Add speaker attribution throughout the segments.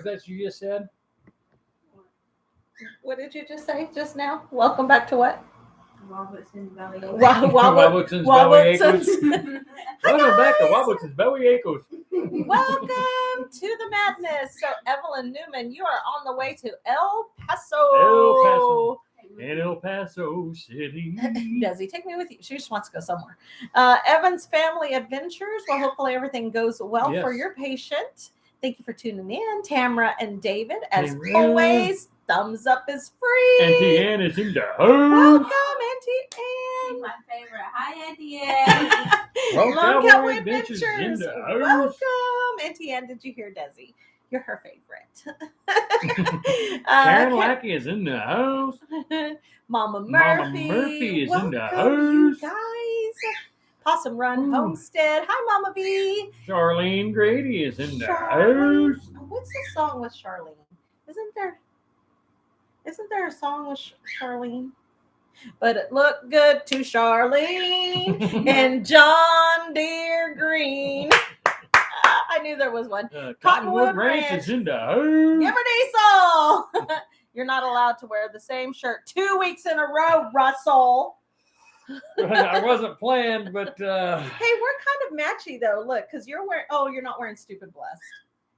Speaker 1: was that you just said?
Speaker 2: What did you just say just now? Welcome back to what?
Speaker 3: Robertson Valley.
Speaker 1: Robertson's Belly Acres. Welcome back to Robertson's Belly Acres.
Speaker 2: Welcome to the madness. So, Evelyn Newman, you are on the way to El Paso.
Speaker 1: El Paso. In El Paso City.
Speaker 2: Desi, take me with you. She just wants to go somewhere. Evan's Family Adventures. Well, hopefully everything goes well for your patient. Thank you for tuning in. Tamara and David, as always, thumbs up is free.
Speaker 1: Auntie Ann is in the house.
Speaker 2: Welcome, Auntie Ann.
Speaker 3: My favorite. Hi, Auntie Ann.
Speaker 2: Lone Cowboy Adventures.
Speaker 1: In the house.
Speaker 2: Welcome. Auntie Ann, did you hear Desi? You're her favorite.
Speaker 1: Karen Lackey is in the house.
Speaker 2: Mama Murphy
Speaker 1: is in the house.
Speaker 2: You guys. Possum Run Homestead. Hi, Mama B.
Speaker 1: Charlene Grady is in the house.
Speaker 2: What's the song with Charlene? Isn't there a song with Charlene? But it looked good to Charlene and John Deere Green. I knew there was one.
Speaker 1: Cottonwood Ranch is in the house.
Speaker 2: Give her diesel. You're not allowed to wear the same shirt 2 weeks in a row, Russell.
Speaker 1: I wasn't planned, but
Speaker 2: hey, we're kind of matchy though. Look, because you're wearing. Oh, you're not wearing Stupid Blessed.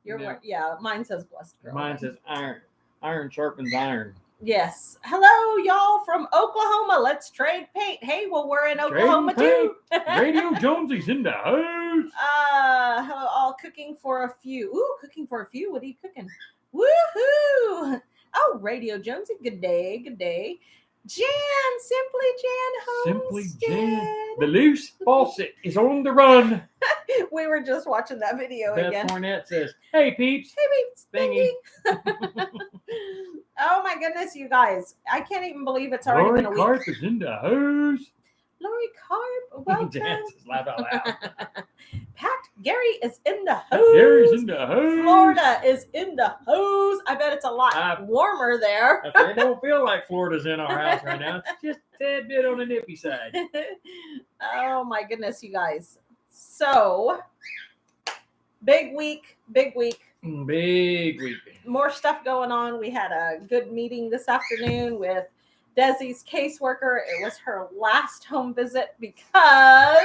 Speaker 2: You're wearing. Yeah, mine says Blessed Girl.
Speaker 1: Mine says Iron. Iron sharpens iron.
Speaker 2: Yes. Hello, y'all from Oklahoma. Let's trade paint. Hey, well, we're in Oklahoma too.
Speaker 1: Radio Jonesy's in the house.
Speaker 2: Hello, all cooking for a few. Ooh, cooking for a few. What are you cooking? Woohoo! Oh, Radio Jonesy. Good day. Good day. Jan,
Speaker 1: Simply Jan. The loose faucet is on the run.
Speaker 2: We were just watching that video
Speaker 1: Beth
Speaker 2: again.
Speaker 1: Fournette says, "Hey peeps,
Speaker 2: thingy." Oh my goodness, you guys! I can't even believe it's already been a week.
Speaker 1: Lori Carp is in the house.
Speaker 2: Lori Carp, welcome.
Speaker 1: Dances, laugh out loud.
Speaker 2: Pat Gary is in the house.
Speaker 1: Gary's in the house.
Speaker 2: Florida is in the house. I bet it's a lot warmer there.
Speaker 1: It don't feel like Florida's in our house right now. It's just a tad bit on the nippy side.
Speaker 2: Oh my goodness, you guys. So, big week.
Speaker 1: Big week.
Speaker 2: More stuff going on. We had a good meeting this afternoon with Desi's caseworker. It was her last home visit because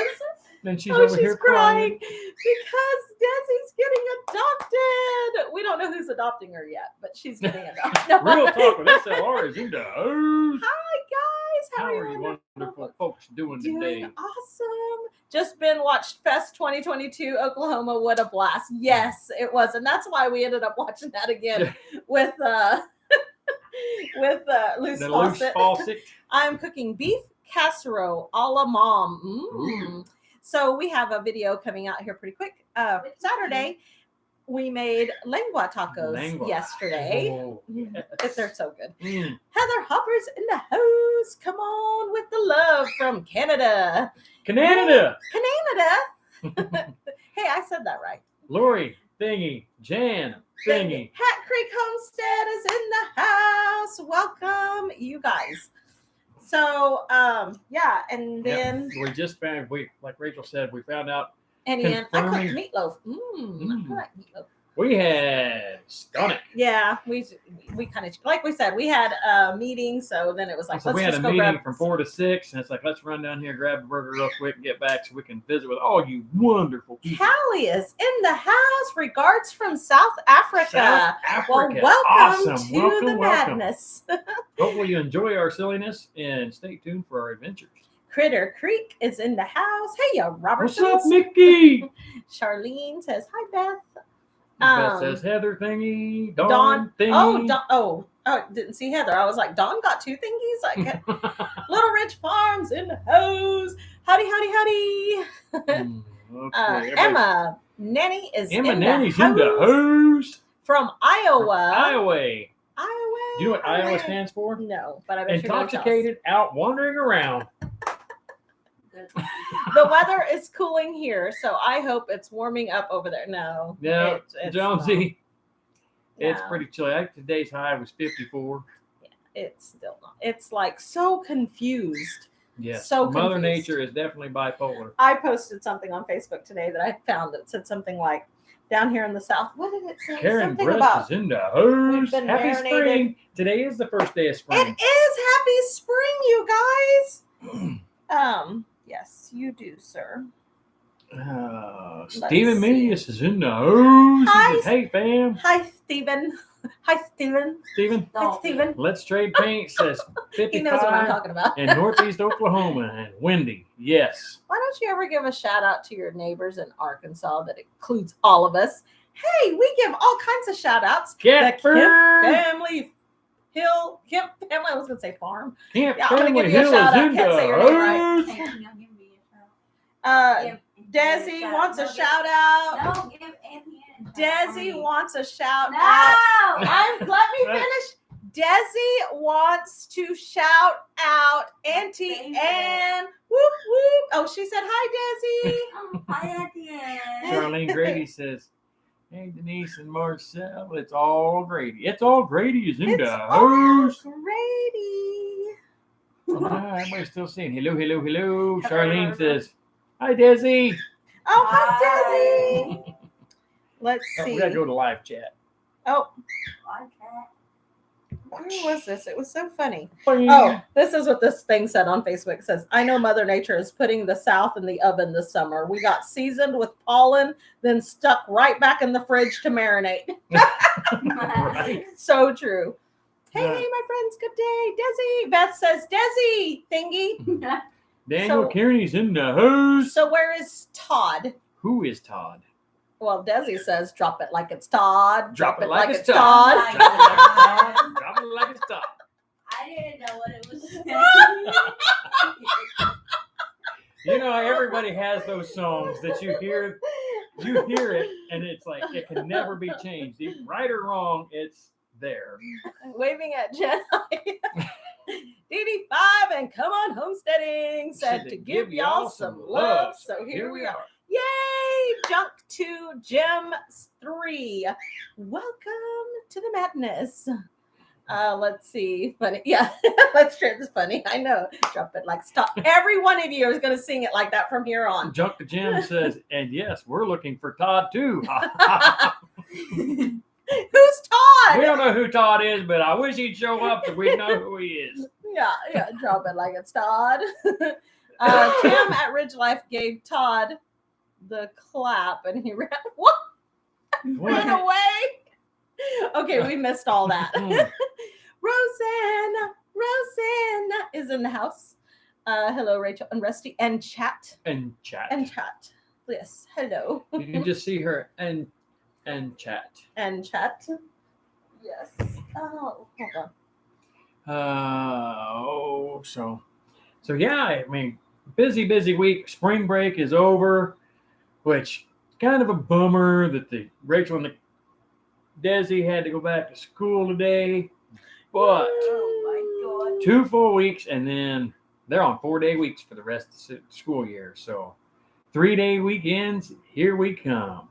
Speaker 1: then she's over here crying
Speaker 2: because Desi's getting adopted. We don't know who's adopting her yet, but she's getting adopted.
Speaker 1: Real talk with SLR is in the house.
Speaker 2: Hi guys,
Speaker 1: how are you wonderful folks doing today?
Speaker 2: Awesome. Just been watched Fest 2022 Oklahoma. What a blast. Yes, it was. And that's why we ended up watching that again with loose faucet. I'm cooking beef casserole a la mom. So we have a video coming out here pretty quick. Saturday, we made lengua tacos yesterday.
Speaker 1: Oh, yes.
Speaker 2: They're so good. Heather Hopper's in the house. Come on with the love from Canada.
Speaker 1: Canada.
Speaker 2: Hey, I said that right.
Speaker 1: Lori Thingy, Jan Thingy.
Speaker 2: Hat Creek Homestead is in the house. Welcome, you guys. So, and then
Speaker 1: we just found, like Rachel said, we found out.
Speaker 2: And then I cooked meatloaf. I like meatloaf.
Speaker 1: We had skonic.
Speaker 2: Yeah, we kind of, like we said, we had a meeting, so then it was like,
Speaker 1: we had a meeting from 4 to 6, and it's like, let's run down here, grab a burger real quick, and get back so we can visit with all you wonderful people.
Speaker 2: Callie is in the house. Regards from South Africa. Well, welcome to the madness.
Speaker 1: Hopefully you enjoy our silliness, and stay tuned for our adventures.
Speaker 2: Critter Creek is in the house. Hey, Robertson.
Speaker 1: What's up, Mickey?
Speaker 2: Charlene says, hi, Beth.
Speaker 1: Beth says Heather Thingy, Dawn Thingy.
Speaker 2: Oh, didn't see Heather. I was like, Dawn got two thingies? Like, Little Ridge Farms in the house. Howdy.
Speaker 1: Okay,
Speaker 2: Emma Nanny is in the house.
Speaker 1: Nanny's in the house.
Speaker 2: From Iowa.
Speaker 1: Iowa.
Speaker 2: Do
Speaker 1: you know what Iowa stands for?
Speaker 2: No, but I bet
Speaker 1: intoxicated, out wandering around.
Speaker 2: The weather is cooling here, so I hope it's warming up over there. No,
Speaker 1: Jonesy, it's pretty chilly. I think today's high was 54.
Speaker 2: Yeah, it's still not. It's like so confused.
Speaker 1: Yes,
Speaker 2: so
Speaker 1: Mother
Speaker 2: confused.
Speaker 1: Nature is definitely bipolar.
Speaker 2: I posted something on Facebook today that I found that said something like, down here in the south. What did it say?
Speaker 1: Karen
Speaker 2: Something
Speaker 1: Brest
Speaker 2: about
Speaker 1: is in the house.
Speaker 2: been
Speaker 1: Happy
Speaker 2: marinated.
Speaker 1: spring. Today is the first day of
Speaker 2: it
Speaker 1: spring.
Speaker 2: is happy spring, you guys. Yes, you do, sir.
Speaker 1: Stephen
Speaker 2: see.
Speaker 1: Milius is in the house.
Speaker 2: Hi,
Speaker 1: He says, hey, fam.
Speaker 2: Hi, Stephen. Hi, Stephen.
Speaker 1: Stephen,
Speaker 2: Hi, Stephen.
Speaker 1: let's trade paint. Says
Speaker 2: He knows what I'm
Speaker 1: 55
Speaker 2: talking about.
Speaker 1: in Northeast Oklahoma and windy. Yes.
Speaker 2: Why don't you ever give a shout out to your neighbors in Arkansas that includes all of us? Hey, we give all kinds of shout outs.
Speaker 1: Kemp
Speaker 2: family. Kemp family. I was going to say farm.
Speaker 1: Kemp
Speaker 2: Yeah, I'm gonna
Speaker 1: family
Speaker 2: give you a
Speaker 1: Hill
Speaker 2: shout
Speaker 1: is
Speaker 2: out.
Speaker 1: in
Speaker 2: Can't
Speaker 1: the
Speaker 2: say your name right.
Speaker 1: house.
Speaker 2: Desi wants a shout out.
Speaker 3: No, give Anthony a
Speaker 2: Desi wants a shout
Speaker 3: No!
Speaker 2: out. Let me finish. Desi wants to shout out Auntie Ann. Whoop whoop. Oh, she said hi, Desi.
Speaker 3: Oh, hi, Auntie Ann.
Speaker 1: Charlene Grady says, hey, Denise and Marcel, it's all Grady. It's all Grady is in
Speaker 2: It's
Speaker 1: the
Speaker 2: all
Speaker 1: house.
Speaker 2: Grady.
Speaker 1: Everybody's still saying hello, hello, hello. Charlene says, hi, Desi.
Speaker 2: Oh, hi, Desi. Let's see.
Speaker 1: We got to go to live chat.
Speaker 2: Oh,
Speaker 3: Podcast.
Speaker 2: where was this? It was so funny. Oh, this is what this thing said on Facebook. It says, I know Mother Nature is putting the South in the oven this summer. We got seasoned with pollen, then stuck right back in the fridge to marinate.
Speaker 1: Right.
Speaker 2: So true. Hey,
Speaker 1: Yeah.
Speaker 2: hey, my friends. Good day. Desi. Beth says, Desi, thingy.
Speaker 1: Daniel
Speaker 2: So-
Speaker 1: Kearney's in the house.
Speaker 2: So where is Todd?
Speaker 1: Who is Todd?
Speaker 2: Well, Desi says, drop it like it's Todd.
Speaker 1: Drop it like it's
Speaker 2: Todd.
Speaker 1: Drop it like it's Todd.
Speaker 3: I didn't know what it was.
Speaker 1: You know, everybody has those songs that you hear it, and it's like it can never be changed. Right or wrong, it's there.
Speaker 2: Waving at Jen. DD5 and come on homesteading said to give y'all some love. So here we are. Yay! Junk to Gem 3. Welcome to the madness. Let's see. Funny. Yeah, let's try this funny. I know. Drop it like stop. Every one of you is going to sing it like that from here on.
Speaker 1: Junk to Jim says, and yes, we're looking for Todd too.
Speaker 2: Who's Todd?
Speaker 1: We don't know who Todd is, but I wish he'd show up so we know who he is.
Speaker 2: Yeah, drop it like it's Todd. Tim at Ridge Life gave Todd the clap and he ran ran away. Okay, we missed all that. Roseanne is in the house. Hello, Rachel and Rusty and chat.
Speaker 1: And chat.
Speaker 2: Yes, hello.
Speaker 1: You can just see her and chat.
Speaker 2: And chat. Yes. Oh, hold on.
Speaker 1: So yeah, I mean, busy week. Spring break is over, which kind of a bummer that the Rachel and the Desi had to go back to school today. But
Speaker 3: Oh my God.
Speaker 1: 2 full weeks, and then they're on 4-day weeks for the rest of the school year. So 3-day weekends, here we come.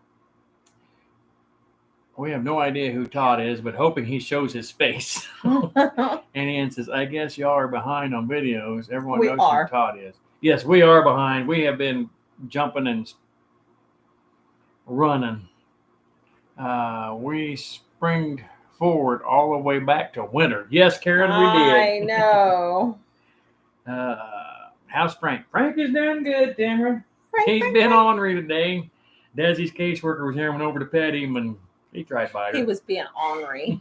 Speaker 1: We have no idea who Todd is, but hoping he shows his face. And Ann says, I guess y'all are behind on videos. Everyone
Speaker 2: We
Speaker 1: knows
Speaker 2: are.
Speaker 1: who Todd is. Yes, we are behind. We have been jumping and running. We springed forward all the way back to winter. Yes, Karen, we
Speaker 2: I
Speaker 1: did.
Speaker 2: know.
Speaker 1: How's Frank? Frank is doing good, Tamara. He's
Speaker 2: Frank,
Speaker 1: been
Speaker 2: Frank.
Speaker 1: ornery today. Desi's caseworker was here, went over to pet him, and he tried by her.
Speaker 2: He was being ornery.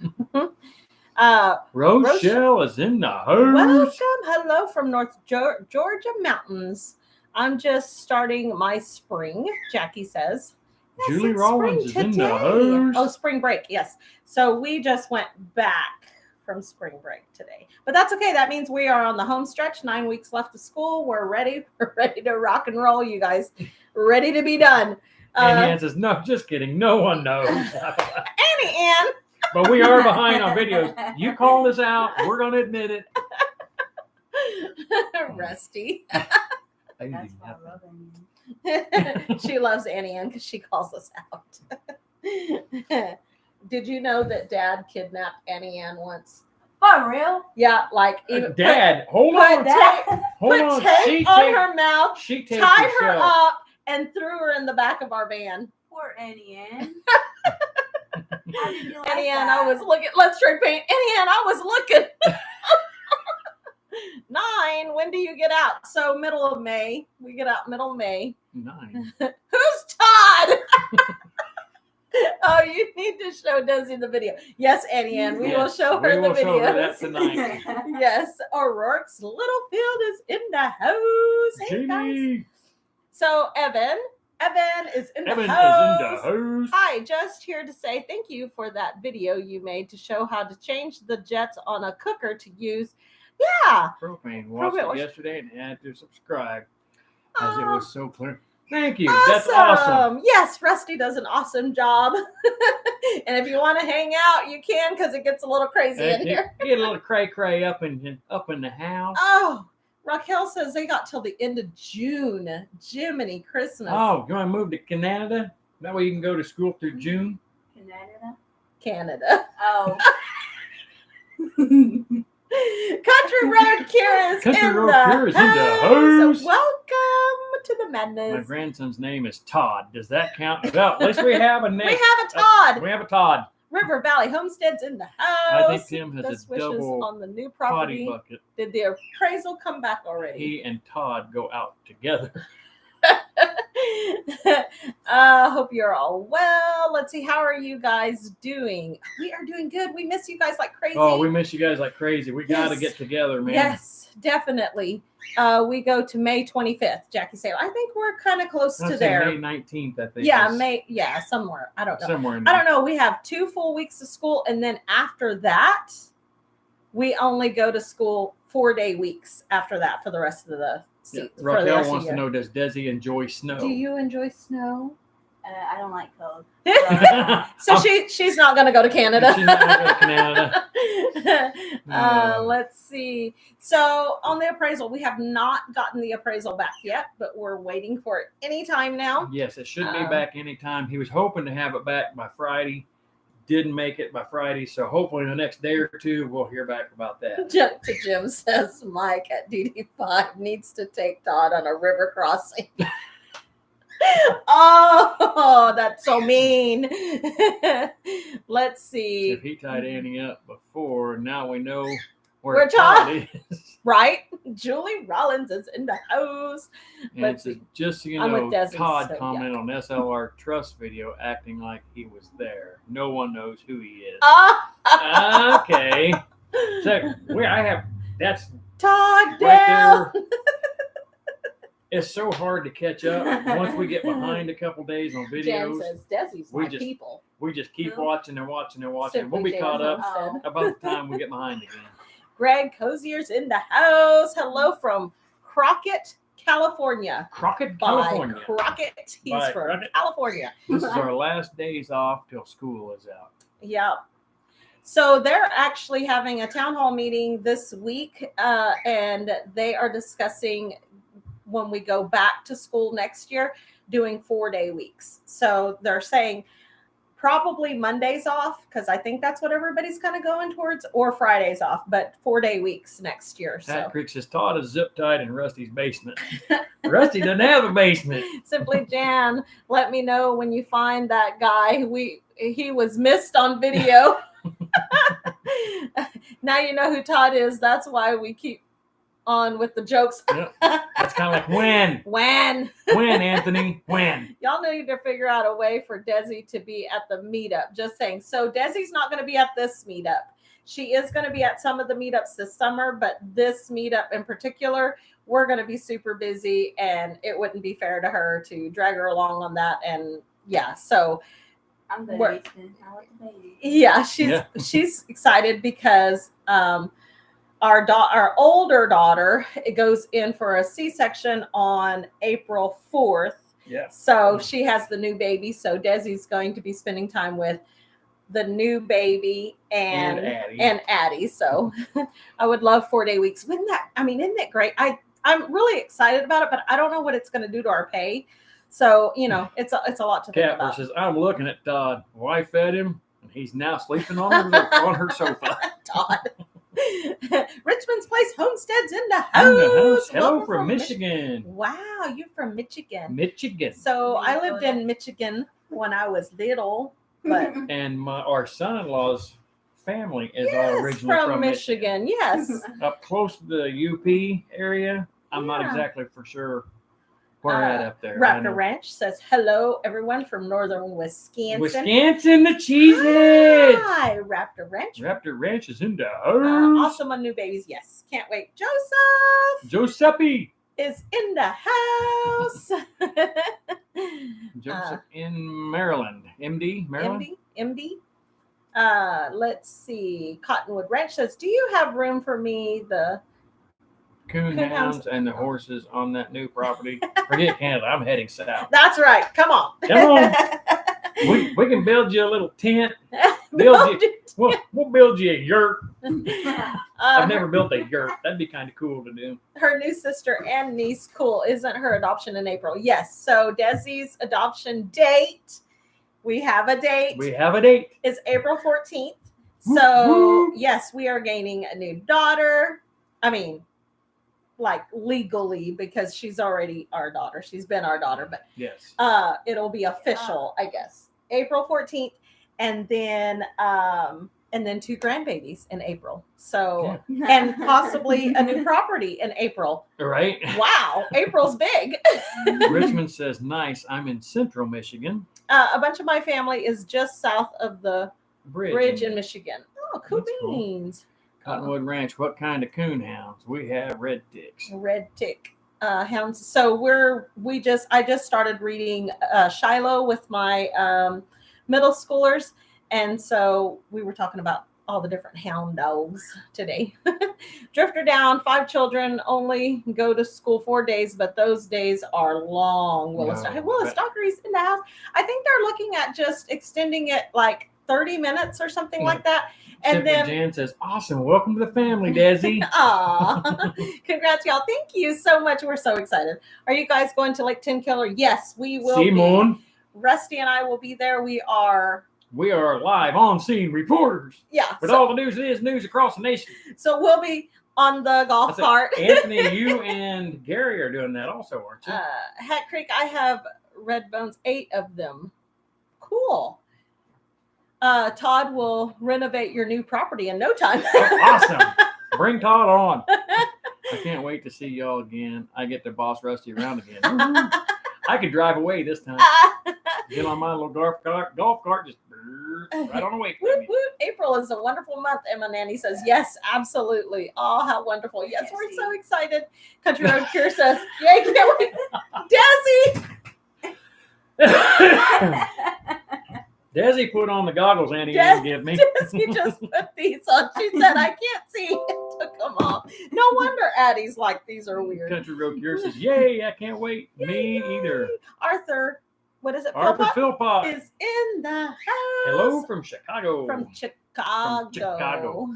Speaker 1: Rochelle is in the house.
Speaker 2: Welcome. Hello from North Georgia mountains. I'm just starting my spring, Jackie says. Yes,
Speaker 1: Julie
Speaker 2: it's
Speaker 1: Rollins
Speaker 2: spring
Speaker 1: is in the
Speaker 2: today.
Speaker 1: house.
Speaker 2: Oh, spring break. Yes. So we just went back from spring break today. But that's okay. That means we are on the home stretch. 9 weeks left of school. We're ready. We're ready to rock and roll, you guys. Ready to be done.
Speaker 1: And Ann says, no, just kidding. No one knows.
Speaker 2: Annie Ann.
Speaker 1: But we are behind on videos. You called us out. We're going to admit it.
Speaker 2: Rusty.
Speaker 1: I didn't
Speaker 3: That's
Speaker 1: even
Speaker 3: why I
Speaker 1: have
Speaker 3: love Annie.
Speaker 2: She loves Annie Ann because she calls us out. Did you know that Dad kidnapped Annie Ann once?
Speaker 3: For real?
Speaker 2: Yeah, like even
Speaker 1: Dad, hold
Speaker 2: put
Speaker 1: on.
Speaker 2: tape,
Speaker 1: Hold
Speaker 2: put
Speaker 1: on.
Speaker 2: tape on her mouth,
Speaker 1: She taped
Speaker 2: tied her
Speaker 1: herself.
Speaker 2: up, and threw her in the back of our van.
Speaker 3: Poor Annie Ann. How did you like
Speaker 2: Annie Ann,
Speaker 3: that?
Speaker 2: I was looking. Let's trade paint. Annie Ann, I was looking. 9. When do you get out? So middle of May. We get out middle of May.
Speaker 1: 9.
Speaker 2: Who's Todd? Oh, you need to show Desi the video. Yes, Annie Ann, we will show her the
Speaker 1: We will show her that
Speaker 2: videos.
Speaker 1: tonight.
Speaker 2: Yes, O'Rourke's Littlefield is in the house. Hey, guys.
Speaker 1: Jimmy.
Speaker 2: So Evan is in
Speaker 1: Evan
Speaker 2: the
Speaker 1: is
Speaker 2: house.
Speaker 1: in the house.
Speaker 2: Hi, just here to say thank you for that video you made to show how to change the jets on a cooker to use. Yeah.
Speaker 1: Propane. Watched
Speaker 2: Propane.
Speaker 1: it yesterday and had to subscribe as it was so clear. Thank you.
Speaker 2: Awesome.
Speaker 1: That's awesome.
Speaker 2: Yes, Rusty does an awesome job. And if you want to hang out, you can because it gets a little crazy in here.
Speaker 1: Get a little cray up in the house.
Speaker 2: Oh, Raquel says they got till the end of June. Jiminy Christmas.
Speaker 1: Oh, you want to move to Canada? That way you can go to school through June.
Speaker 2: Canada.
Speaker 3: Oh.
Speaker 2: Country Road Kira is
Speaker 1: Country
Speaker 2: in
Speaker 1: Road
Speaker 2: the
Speaker 1: Kira is in the
Speaker 2: house.
Speaker 1: house.
Speaker 2: Welcome to the
Speaker 1: My
Speaker 2: madness.
Speaker 1: grandson's name is Todd. Does that count? Well, at least we have a name.
Speaker 2: We have a Todd.
Speaker 1: We have a Todd.
Speaker 2: River Valley Homestead's in the house.
Speaker 1: I think Tim has
Speaker 2: Best
Speaker 1: a
Speaker 2: wishes
Speaker 1: double
Speaker 2: on the new
Speaker 1: potty
Speaker 2: property.
Speaker 1: bucket.
Speaker 2: Did the appraisal come back already?
Speaker 1: He and Todd go out together.
Speaker 2: Hope you're all well. Let's see, how are you guys doing? We are doing good. We miss you guys like crazy.
Speaker 1: Oh, we miss you guys like crazy. We got to
Speaker 2: Yes.
Speaker 1: get together, man.
Speaker 2: Yes, definitely. We go to May 25th, Jackie said. I think we're kind of close
Speaker 1: I'd
Speaker 2: to
Speaker 1: say
Speaker 2: there.
Speaker 1: May 19th, I think.
Speaker 2: Yeah,
Speaker 1: is
Speaker 2: May. Yeah, somewhere. I don't know.
Speaker 1: somewhere in
Speaker 2: I
Speaker 1: there.
Speaker 2: don't know. We have 2 full weeks of school, and then after that, we only go to school 4-day weeks after that for the rest of the
Speaker 1: Yeah.
Speaker 2: for the
Speaker 1: Raquel
Speaker 2: rest
Speaker 1: wants
Speaker 2: of
Speaker 1: to
Speaker 2: the year.
Speaker 1: know, does Desi enjoy snow?
Speaker 2: Do you enjoy snow?
Speaker 3: I don't like cold.
Speaker 2: So she's not going to go to Canada.
Speaker 1: She's not going to go to Canada.
Speaker 2: Let's see. So on the appraisal, we have not gotten the appraisal back yet, but we're waiting for it anytime now.
Speaker 1: Yes, it should be back anytime. He was hoping to have it back by Friday. Didn't make it by Friday, so hopefully in the next day or two we'll hear back about that.
Speaker 2: Jim says Mike at DD5 needs to take Todd on a river crossing. Oh, that's so mean. Let's see.
Speaker 1: If he tied Annie up before, now we know
Speaker 2: Where
Speaker 1: where
Speaker 2: Todd-
Speaker 1: Todd is.
Speaker 2: Right? Julie Rollins is in the house.
Speaker 1: And
Speaker 2: Let's
Speaker 1: it says,
Speaker 2: see.
Speaker 1: just so you
Speaker 2: I'm
Speaker 1: know,
Speaker 2: with Desi,
Speaker 1: Todd
Speaker 2: so,
Speaker 1: commented on SLR Trust video acting like he was there. No one knows who he is.
Speaker 2: Ah,
Speaker 1: Okay. So that's
Speaker 2: Todd
Speaker 1: right
Speaker 2: down.
Speaker 1: there. It's so hard to catch up. Once we get behind a couple days on
Speaker 2: Jan
Speaker 1: videos,
Speaker 2: says Desi's
Speaker 1: we
Speaker 2: my
Speaker 1: just-
Speaker 2: people.
Speaker 1: we just keep
Speaker 3: No.
Speaker 1: watching and watching and watching.
Speaker 2: Simply
Speaker 1: We'll be
Speaker 2: Jan
Speaker 1: caught up
Speaker 2: Homestead.
Speaker 1: about the time we get behind again.
Speaker 2: Greg Cozier's in the house. Hello from Crockett, California.
Speaker 1: Crockett,
Speaker 2: By
Speaker 1: California.
Speaker 2: Crockett. He's
Speaker 1: By
Speaker 2: from
Speaker 1: Crockett.
Speaker 2: California.
Speaker 1: This is our last days off till school is out.
Speaker 2: Yeah. So they're actually having a town hall meeting this week, and they are discussing when we go back to school next year, doing 4-day weeks. So they're saying probably Mondays off, because I think that's what everybody's kind of going towards, or Fridays off, but 4-day weeks next year.
Speaker 1: Pat
Speaker 2: So
Speaker 1: Creek says Todd is zip tied in Rusty's basement. Rusty doesn't have a basement.
Speaker 2: Simply Jan, let me know when you find that guy. He was missed on video. Now you know who Todd is. That's why we keep on with the jokes.
Speaker 1: Yep. That's kind of like when, Anthony, when.
Speaker 2: Y'all need to figure out a way for Desi to be at the meetup. Just saying. So Desi's not going to be at this meetup. She is going to be at some of the meetups this summer, but this meetup in particular, we're going to be super busy, and it wouldn't be fair to her to drag her along on that. And yeah, so
Speaker 3: I'm going
Speaker 2: Where-
Speaker 3: to be spending time with the baby.
Speaker 2: yeah, she's excited because our older daughter, it goes in for a C-section on April 4th.
Speaker 1: Yeah.
Speaker 2: So she has the new baby. So Desi's going to be spending time with the new baby and Addie. So I would love 4-day weeks. Isn't that great? I'm really excited about it, but I don't know what it's going to do to our pay. So, it's a lot to think
Speaker 1: Cat
Speaker 2: about.
Speaker 1: says, I'm looking at Todd. Wife fed him, and he's now sleeping on her sofa.
Speaker 2: Todd. Richmond's Place Homestead's in the
Speaker 1: In the
Speaker 2: house.
Speaker 1: house. Hello
Speaker 2: Welcome
Speaker 1: from Michigan.
Speaker 2: Wow, you're from Michigan.
Speaker 1: Michigan.
Speaker 2: So I lived in Michigan when I was little, but
Speaker 1: And our son-in-law's family is all
Speaker 2: yes,
Speaker 1: originally
Speaker 2: from Michigan. Yes.
Speaker 1: Up close to the UP area. I'm not
Speaker 2: Yeah.
Speaker 1: exactly for sure where at up there. I
Speaker 2: Raptor
Speaker 1: know.
Speaker 2: Ranch says hello, everyone from northern Wisconsin.
Speaker 1: Wisconsin, the cheeseheads.
Speaker 2: Hi, Raptor Ranch.
Speaker 1: Raptor Ranch is in the house.
Speaker 2: Awesome on new babies. Yes, can't wait. Joseph
Speaker 1: Giuseppe.
Speaker 2: is in the house.
Speaker 1: Joseph in Maryland. MD, Maryland.
Speaker 2: MD. Let's see. Cottonwood Ranch says, do you have room for me? The
Speaker 1: Coonhounds and the horses on that new property. Forget Canada. I'm heading south.
Speaker 2: That's right. Come on.
Speaker 1: Come on. We can build you a little tent. We'll build you a yurt. I've never built a yurt. That'd be kind of cool to do.
Speaker 2: Her new sister and niece, cool. Isn't her adoption in April? Yes. So Desi's adoption date, we have a date. Is April 14th. So yes, we are gaining a new daughter. I mean, like legally, because she's already our daughter. She's been our daughter, but
Speaker 1: yes,
Speaker 2: it'll be official, I guess. April 14th, and then 2 grandbabies in April. So and possibly a new property in April.
Speaker 1: Right.
Speaker 2: Wow, April's big.
Speaker 1: Richmond says, nice. I'm in central Michigan.
Speaker 2: A bunch of my family is just south of the bridge in Michigan. Oh, cool beans.
Speaker 1: Cool. Cottonwood Ranch. What kind of coonhounds? We have red ticks.
Speaker 2: Red tick hounds. So I just started reading Shiloh with my middle schoolers, and so we were talking about all the different hound dogs today. Drifter down, 5 children, only go to school 4 days, but those days are long. Willis Dockery's in the house. I think they're looking at just extending it like 30 minutes or something like that. And then
Speaker 1: Jan says, awesome. Welcome to the family, Desi.
Speaker 2: Aw. Congrats, y'all. Thank you so much. We're so excited. Are you guys going to Lake Tenkiller? Yes, we will.
Speaker 1: Simone.
Speaker 2: Rusty and I will be there. We are
Speaker 1: live on scene reporters.
Speaker 2: Yeah.
Speaker 1: With all the news is news across the nation.
Speaker 2: So we'll be on the golf cart.
Speaker 1: Anthony, you and Gary are doing that also, aren't you?
Speaker 2: Hat Creek, I have red bones, 8 of them. Cool. Todd will renovate your new property in no time.
Speaker 1: Oh, awesome. Bring Todd on. I can't wait to see y'all again. I get to boss Rusty around again. I could drive away this time. Get on my little golf cart, just right on the way.
Speaker 2: April is a wonderful month, Emma Nanny says. Yes, absolutely. Oh, how wonderful. Yes, we're so excited. Country Road Cure says, yay, can't wait. Desi!
Speaker 1: Desi put on the goggles Annie didn't give me.
Speaker 2: Desi just put these on. She said, I can't see. Took them off. No wonder Addie's like, these are weird.
Speaker 1: Country Road Cure says, yay, I can't wait. Me either.
Speaker 2: Arthur, what is it?
Speaker 1: Arthur Philpott
Speaker 2: is in the house.
Speaker 1: Hello from Chicago.
Speaker 2: From Chicago.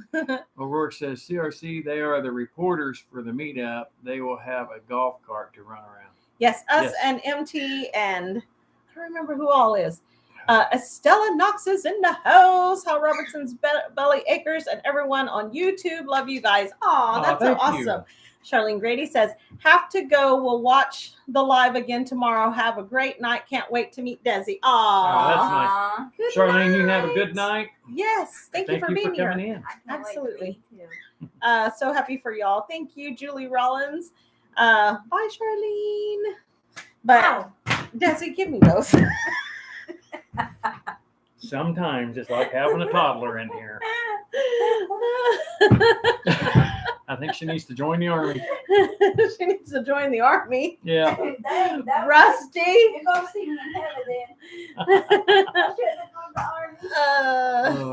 Speaker 1: O'Rourke says, CRC, they are the reporters for the meetup. They will have a golf cart to run around.
Speaker 2: Yes, us and MT and I don't remember who all is. Estella Knox is in the house. How Robertson's Belly Acres and everyone on YouTube. Love you guys. Aw, that's so awesome. You. Charlene Grady says, have to go. We'll watch the live again tomorrow. Have a great night. Can't wait to meet Desi. Aw.
Speaker 1: That's nice. Good Charlene, night. You have a good night.
Speaker 2: Yes. Thank you for being here.
Speaker 1: In.
Speaker 2: Absolutely. So happy for y'all. Thank you, Julie Rollins. Bye, Charlene. But Desi, give me those.
Speaker 1: Sometimes it's like having a toddler in here. I think she needs to join the army.
Speaker 2: She needs to join the army.
Speaker 1: Yeah.
Speaker 2: Rusty.
Speaker 3: You're going to see me in heaven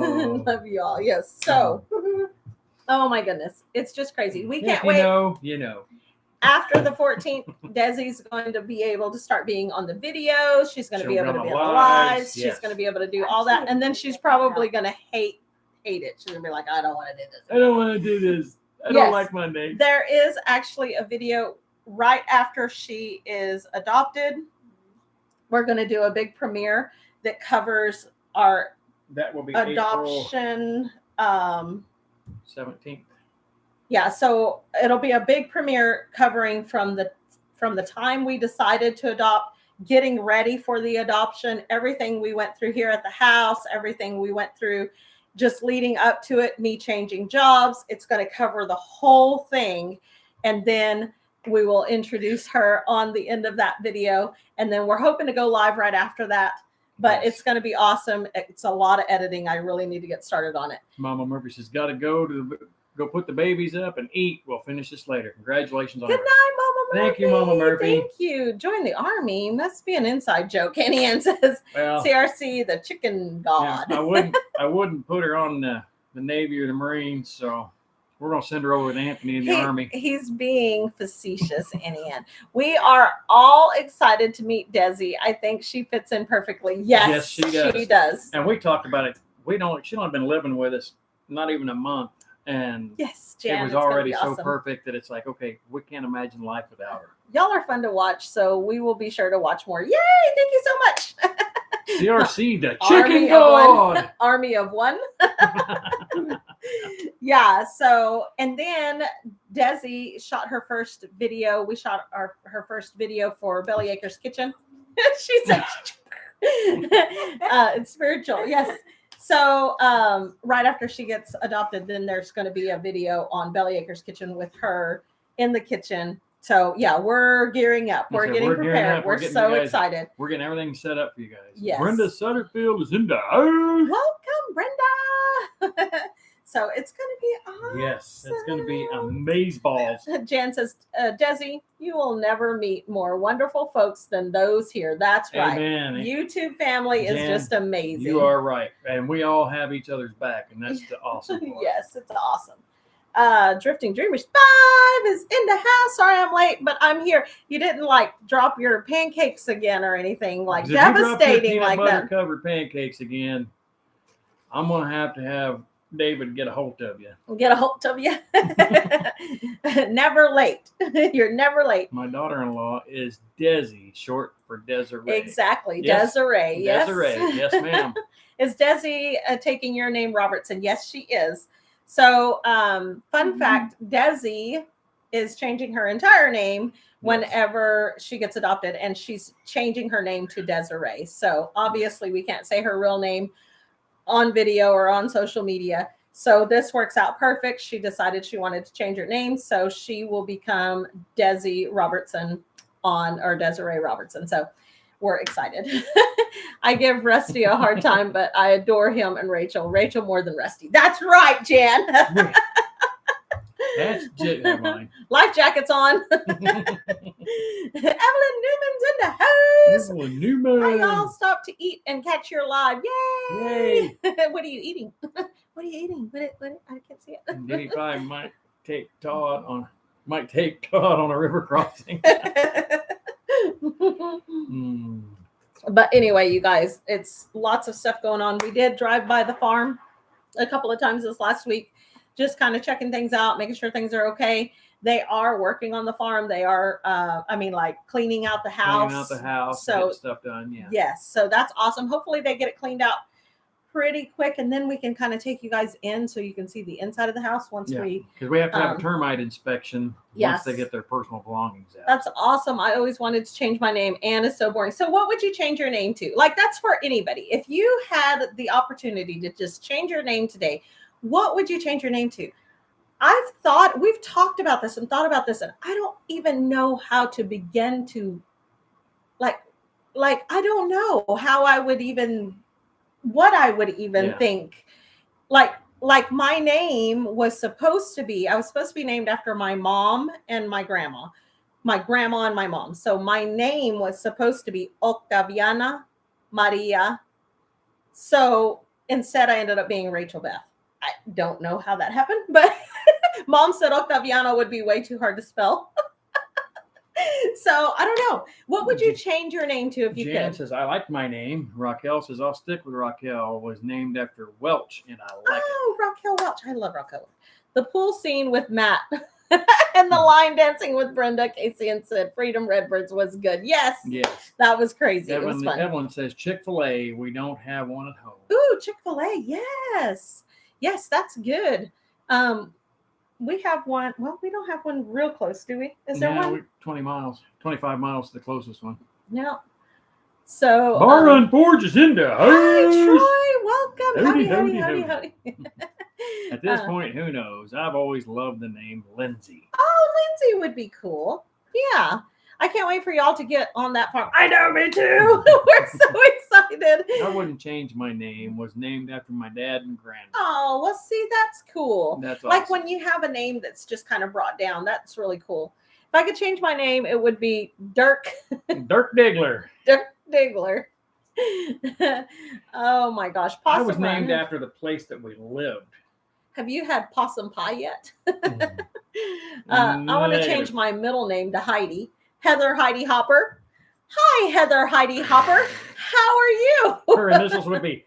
Speaker 3: then.
Speaker 2: Love you all. Yes. So, oh my goodness. It's just crazy. We can't wait.
Speaker 1: You know.
Speaker 2: After the 14th, Desi's going to be able to start being on the videos. She's going to be able to be on the lives. She's going to be able to do all that. And then she's probably going to hate it. She's going to be like, I don't want to do this.
Speaker 1: I don't want to do this. I don't like Monday.
Speaker 2: There is actually a video right after she is adopted. We're going to do a big premiere that covers our adoption.
Speaker 1: 17th.
Speaker 2: Yeah, so it'll be a big premiere covering from the time we decided to adopt getting ready for the adoption, everything we went through here at the house, everything we went through just leading up to it, me changing jobs. It's going to cover the whole thing. And then we will introduce her on the end of that video. And then we're hoping to go live right after that. But
Speaker 1: Yes.
Speaker 2: it's going to be awesome. It's a lot of editing. I really need to get started on it.
Speaker 1: Mama Murphy says, got to go put the babies up and eat. We'll finish this later. Congratulations on
Speaker 2: Good
Speaker 1: everything.
Speaker 2: night, Mama Murphy.
Speaker 1: Thank you, Mama Murphy.
Speaker 2: Thank you. Join the army. Must be an inside joke. Annie Ann says,
Speaker 1: Well,
Speaker 2: CRC, the chicken god.
Speaker 1: yeah, I wouldn't put her on the Navy or the Marines, so we're gonna send her over with Anthony in the Army.
Speaker 2: He's being facetious, Annie Ann. We are all excited to meet Desi. I think she fits in perfectly. Yes,
Speaker 1: she does.
Speaker 2: She does.
Speaker 1: And we talked about it. She only been living with us not even a month, and
Speaker 2: yes, Jan,
Speaker 1: it was already so perfect that it's like, okay, we can't imagine life without her.
Speaker 2: Y'all are fun to watch, so we will be sure to watch more. Yay! Thank you so much.
Speaker 1: CRC, the chicken god.
Speaker 2: Army of one. Yeah. So, and then Desi shot her first video. We shot her first video for Bellyacre's Kitchen. She said, it's spiritual. Yes. So, right after she gets adopted, then there's going to be a video on Bellyacre's Kitchen with her in the kitchen. So yeah, we're gearing up. We're getting prepared. We're so excited.
Speaker 1: We're getting everything set up for you guys.
Speaker 2: Yes.
Speaker 1: Brenda Sutterfield is in the house.
Speaker 2: Welcome, Brenda. So it's going to be awesome.
Speaker 1: Yes, it's going to be amazeballs.
Speaker 2: Jan says, Desi, you will never meet more wonderful folks than those here. That's right.
Speaker 1: Amen.
Speaker 2: YouTube family is just amazing.
Speaker 1: You are right. And we all have each other's back, and that's the awesome part.
Speaker 2: Yes, it's awesome. Drifting Dreamers 5 is in the house. Sorry I'm late, but I'm here. You didn't drop your pancakes again or anything devastating like that.
Speaker 1: Covered pancakes again. I'm gonna have David get a hold of you.
Speaker 2: Get a hold of you. Never late. You're never late.
Speaker 1: My daughter-in-law is Desi, short for Desiree.
Speaker 2: Exactly,
Speaker 1: yes.
Speaker 2: Desiree. Yes,
Speaker 1: Desiree. Yes, ma'am.
Speaker 2: Is Desi taking your name, Robertson? Yes, she is. So, fun fact, Desi is changing her entire name whenever she gets adopted, and she's changing her name to Desiree. So obviously we can't say her real name on video or on social media. So this works out perfect. She decided she wanted to change her name. So she will become Desi Robertson or Desiree Robertson. So we're excited. I give Rusty a hard time, but I adore him and Rachel. Rachel more than Rusty. That's right, Jan.
Speaker 1: That's mine.
Speaker 2: Life jackets on. Evelyn Newman's in the house.
Speaker 1: Evelyn Newman.
Speaker 2: I all stop to eat and catch your live. Yay! What are you eating? What are you eating? What, I can't see it.
Speaker 1: DD5 might take Todd on a river crossing.
Speaker 2: But anyway, you guys, it's lots of stuff going on. We did drive by the farm a couple of times this last week, just kind of checking things out, making sure things are okay. They are working on the farm. They are, cleaning out the house.
Speaker 1: Cleaning out the house,
Speaker 2: so
Speaker 1: get stuff done. Yeah.
Speaker 2: Yes, so that's awesome. Hopefully they get it cleaned out pretty quick, and then we can kind of take you guys in so you can see the inside of the house because
Speaker 1: we have to have a termite inspection once they get their personal belongings out.
Speaker 2: That's awesome. I always wanted to change my name. Anne is so boring. So what would you change your name to? That's for anybody. If you had the opportunity to just change your name today, what would you change your name to? We've talked about this and thought about this, and I don't even know how to begin to I don't know how I would even what I would even think. My name was supposed to be, I was supposed to be named after my mom and my grandma and my mom. So my name was supposed to be Octaviana Maria. So instead I ended up being Rachel Beth. I don't know how that happened, but mom said Octaviana would be way too hard to spell. So I don't know. What would you change your name to if you
Speaker 1: Jan
Speaker 2: could?
Speaker 1: says, I like my name. Raquel says, I'll stick with Raquel. Was named after Welch, and I like it.
Speaker 2: Raquel Welch. I love Raquel. The pool scene with Matt and the line dancing with Brenda, Casey, and Sid, Freedom Redbirds was good. Yes. That was crazy. It was fun.
Speaker 1: Evelyn says, Chick-fil-A. We don't have one at home.
Speaker 2: Ooh, Chick-fil-A. Yes. Yes, that's good. We have one. Well, we don't have one real close, do we? Is there one?
Speaker 1: 25 miles to the closest one.
Speaker 2: No. So
Speaker 1: Bar on Forge is in the house.
Speaker 2: hi, Troy. Welcome.
Speaker 1: Howdy.
Speaker 2: Howdy.
Speaker 1: At this point, who knows? I've always loved the name Lindsay.
Speaker 2: Oh, Lindsay would be cool. Yeah. I can't wait for y'all to get on that farm. I know, me too. We're so excited.
Speaker 1: I wouldn't change my name. Was named after my dad and grandma.
Speaker 2: Oh, well, see, that's cool.
Speaker 1: That's
Speaker 2: like
Speaker 1: awesome.
Speaker 2: when you have a name that's just kind of brought down. That's really cool. If I could change my name, it would be Dirk.
Speaker 1: Dirk Diggler.
Speaker 2: Dirk Diggler. Oh my gosh.
Speaker 1: I was named after the place that we lived.
Speaker 2: Have you had possum pie yet? I want to change my middle name to Heidi. Heather Heidi Hopper. Hi, Heather Heidi Hopper. How are you?
Speaker 1: Her initials would be.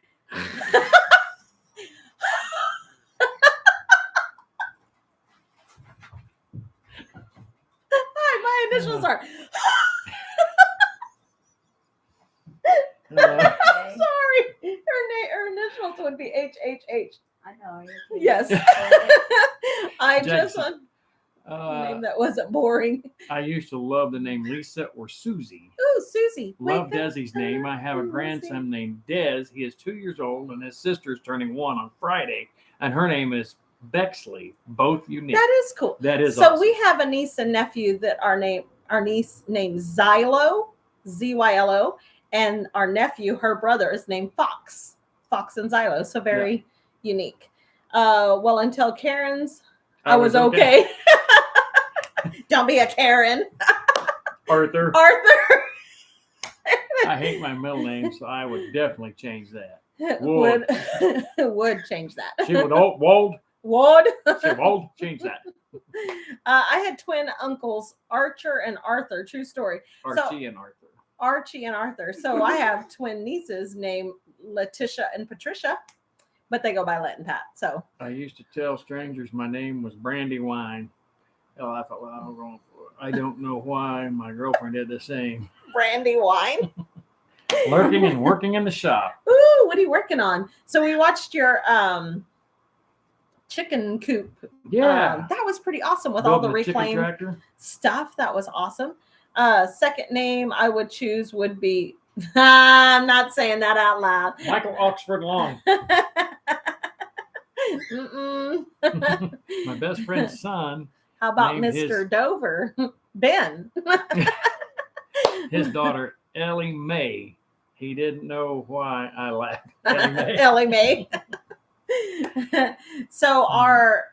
Speaker 2: Hi, my initials are. Sorry, her initials would be HHH.
Speaker 3: I know.
Speaker 2: Yes. I just
Speaker 1: Jackson.
Speaker 2: name that wasn't boring.
Speaker 1: I used to love the name Lisa or Susie.
Speaker 2: Ooh, Susie.
Speaker 1: Love Desi's name. I have a grandson named Des. He is 2 years old, and his sister's turning 1 on Friday, and her name is Bexley. Both unique.
Speaker 2: That is cool.
Speaker 1: That is
Speaker 2: so
Speaker 1: awesome.
Speaker 2: we have a niece and nephew that our niece named Zylo, Zylo, and our nephew, her brother, is named Fox and Zylo. So very unique. Well, until Karen's, I was okay. Don't be a Karen.
Speaker 1: Arthur.
Speaker 2: I
Speaker 1: hate my middle name, so I would definitely change that.
Speaker 2: Would change that.
Speaker 1: She would Wald. She would change that.
Speaker 2: I had twin uncles, Archer and Arthur. True story.
Speaker 1: Archie and Arthur.
Speaker 2: So I have twin nieces named Letitia and Patricia, but they go by Let and Pat. So
Speaker 1: I used to tell strangers my name was Brandywine. Oh, I thought, well, I was wrong for it. I don't know why. My girlfriend did the same.
Speaker 2: Brandywine.
Speaker 1: Lurking and working in the shop.
Speaker 2: Ooh, what are you working on? So we watched your chicken coop.
Speaker 1: Yeah.
Speaker 2: That was pretty awesome with all the reclaimed stuff. That was awesome. Second name I would choose would be, I'm not saying that out loud.
Speaker 1: Michael Oxford Long. My best friend's son.
Speaker 2: How about Mr. Dover? Ben.
Speaker 1: His daughter, Ellie Mae. He didn't know why I laughed. Ellie Mae.
Speaker 2: Ellie Mae. So our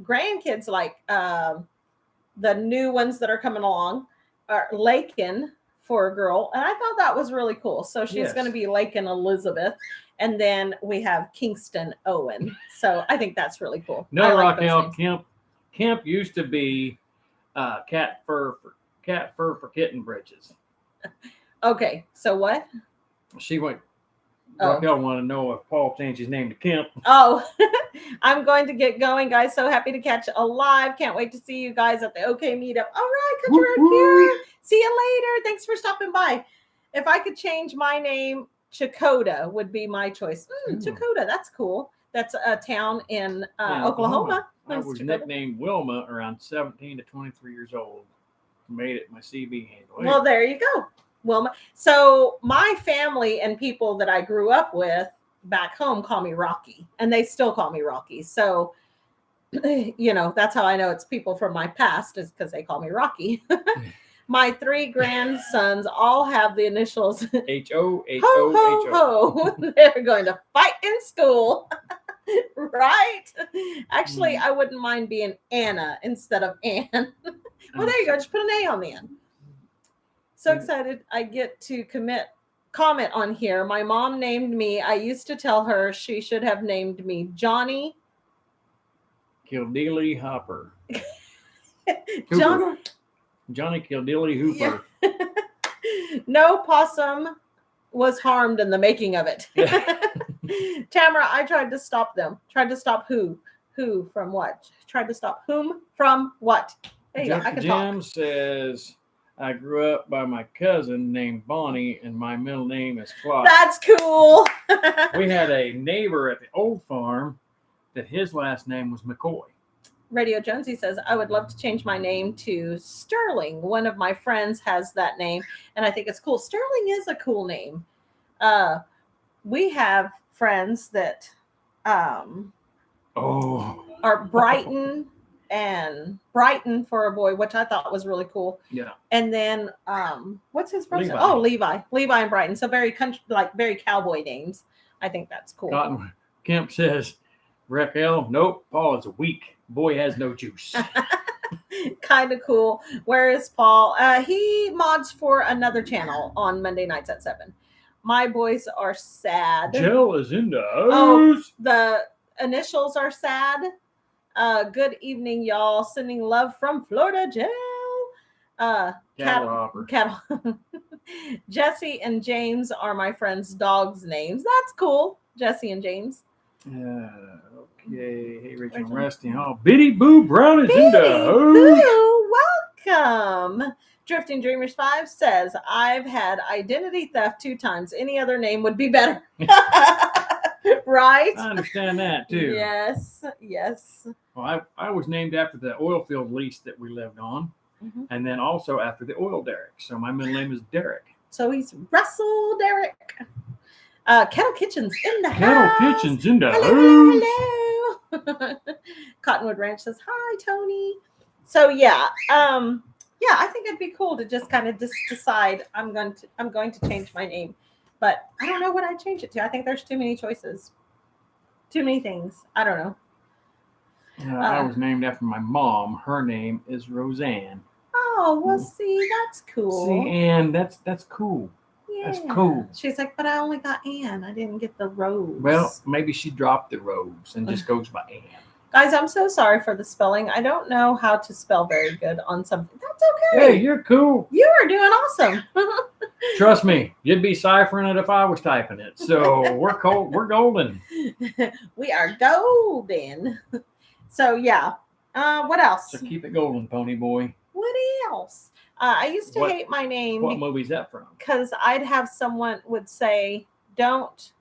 Speaker 2: grandkids, like the new ones that are coming along, are Lakin for a girl. And I thought that was really cool. So she's going to be Lakin Elizabeth. And then we have Kingston Owen. So I think that's really cool.
Speaker 1: No, Raquel, Kemp used to be cat fur for kitten britches.
Speaker 2: Okay, so what?
Speaker 1: She went. Raquel wanted to know if Paul changed his name to Kemp.
Speaker 2: Oh, I'm going to get going, guys. So happy to catch you alive. Can't wait to see you guys at the OK Meetup. All right, Country Road Kira. See you later. Thanks for stopping by. If I could change my name, Chakota would be my choice. Chakota, that's cool. That's a town in Oklahoma.
Speaker 1: I was nicknamed Wilma around 17 to 23 years old. Made it my CB handle.
Speaker 2: Well, there you go, Wilma. So my family and people that I grew up with back home call me Rocky, and they still call me Rocky. So, that's how I know it's people from my past, is because they call me Rocky. My 3 grandsons all have the initials H-O. They're going to fight in school. Right? Actually, I wouldn't mind being Anna instead of Ann. Well, there you go. Just put an A on the end. So excited I get to comment on here. My mom named me. I used to tell her she should have named me Johnny
Speaker 1: Kildilly Hopper. Johnny Kildilly Hooper.
Speaker 2: Yeah. No possum was harmed in the making of it. Tamara, I tried to stop them. Tried to stop who? Who from what? Tried to stop whom from what? There you go. I can
Speaker 1: Jim
Speaker 2: talk.
Speaker 1: says, I grew up by my cousin named Bonnie, and my middle name is Clark.
Speaker 2: That's cool.
Speaker 1: We had a neighbor at the old farm that his last name was McCoy.
Speaker 2: Radio Jonesy says, I would love to change my name to Sterling. One of my friends has that name, and I think it's cool. Sterling is a cool name. We have friends that are Brighton and Brighton for a boy, which I thought was really cool.
Speaker 1: Yeah.
Speaker 2: And then what's his first name?
Speaker 1: Levi.
Speaker 2: Oh, Levi and Brighton. So very country, like very cowboy names. I think that's cool.
Speaker 1: Cotton Kemp says, Raquel, nope, Paul is weak. Boy has no juice.
Speaker 2: Kind of cool. Where is Paul? He mods for another channel on Monday nights at 7. My boys are sad.
Speaker 1: Jill is in the house.
Speaker 2: Oh, the initials are sad. Good evening, y'all. Sending love from Florida, Jill. Cattle. Jesse and James are my friends' dogs' names. That's cool. Jesse and James.
Speaker 1: Okay. Hey, Rachel Resting. Oh, Biddy Boo Brown is in the house.
Speaker 2: Welcome. Drifting Dreamers 5 says, I've had identity theft 2 times. Any other name would be better. Right?
Speaker 1: I understand that too.
Speaker 2: Yes.
Speaker 1: Well, I was named after the oil field lease that we lived on, and then also after the oil derrick. So my middle name is Derek.
Speaker 2: So he's Russell Derrick. Kettle Kitchen's in the house.
Speaker 1: Kettle Kitchen's in the house.
Speaker 2: Hello. Cottonwood Ranch says, hi, Tony. So yeah, I think it'd be cool to just kind of decide I'm going to change my name, but I don't know what I'd change it to. I think there's too many choices, too many things. I don't know.
Speaker 1: I was named after my mom. Her name is Roseanne.
Speaker 2: Oh, well, see, that's cool.
Speaker 1: See, Ann, that's cool.
Speaker 2: Yeah.
Speaker 1: That's cool.
Speaker 2: She's like, but I only got Ann. I didn't get the Rose.
Speaker 1: Well, maybe she dropped the Rose and just goes by Ann.
Speaker 2: Guys, I'm so sorry for the spelling. I don't know how to spell very good on something. That's okay.
Speaker 1: Hey, you're cool.
Speaker 2: You are doing awesome.
Speaker 1: Trust me, you'd be ciphering it if I was typing it. So we're golden.
Speaker 2: We are golden. So yeah. What else?
Speaker 1: So keep it golden, pony boy.
Speaker 2: What else? I used to hate my name.
Speaker 1: What movie's that from?
Speaker 2: Because I'd have someone would say, don't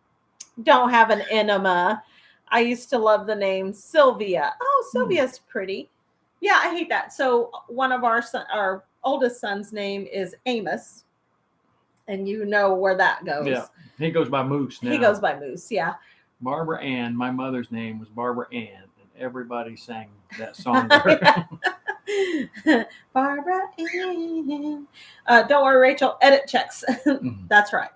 Speaker 2: have an enema. I used to love the name Sylvia. Oh, Sylvia's pretty. Yeah, I hate that. So one of our oldest son's name is Amos. And you know where that goes.
Speaker 1: Yeah, he goes by Moose now.
Speaker 2: He goes by Moose, yeah.
Speaker 1: Barbara Ann, my mother's name was Barbara Ann. And everybody sang that song to her.
Speaker 2: Barbara Ann. Don't worry, Rachel. Edit checks. That's right.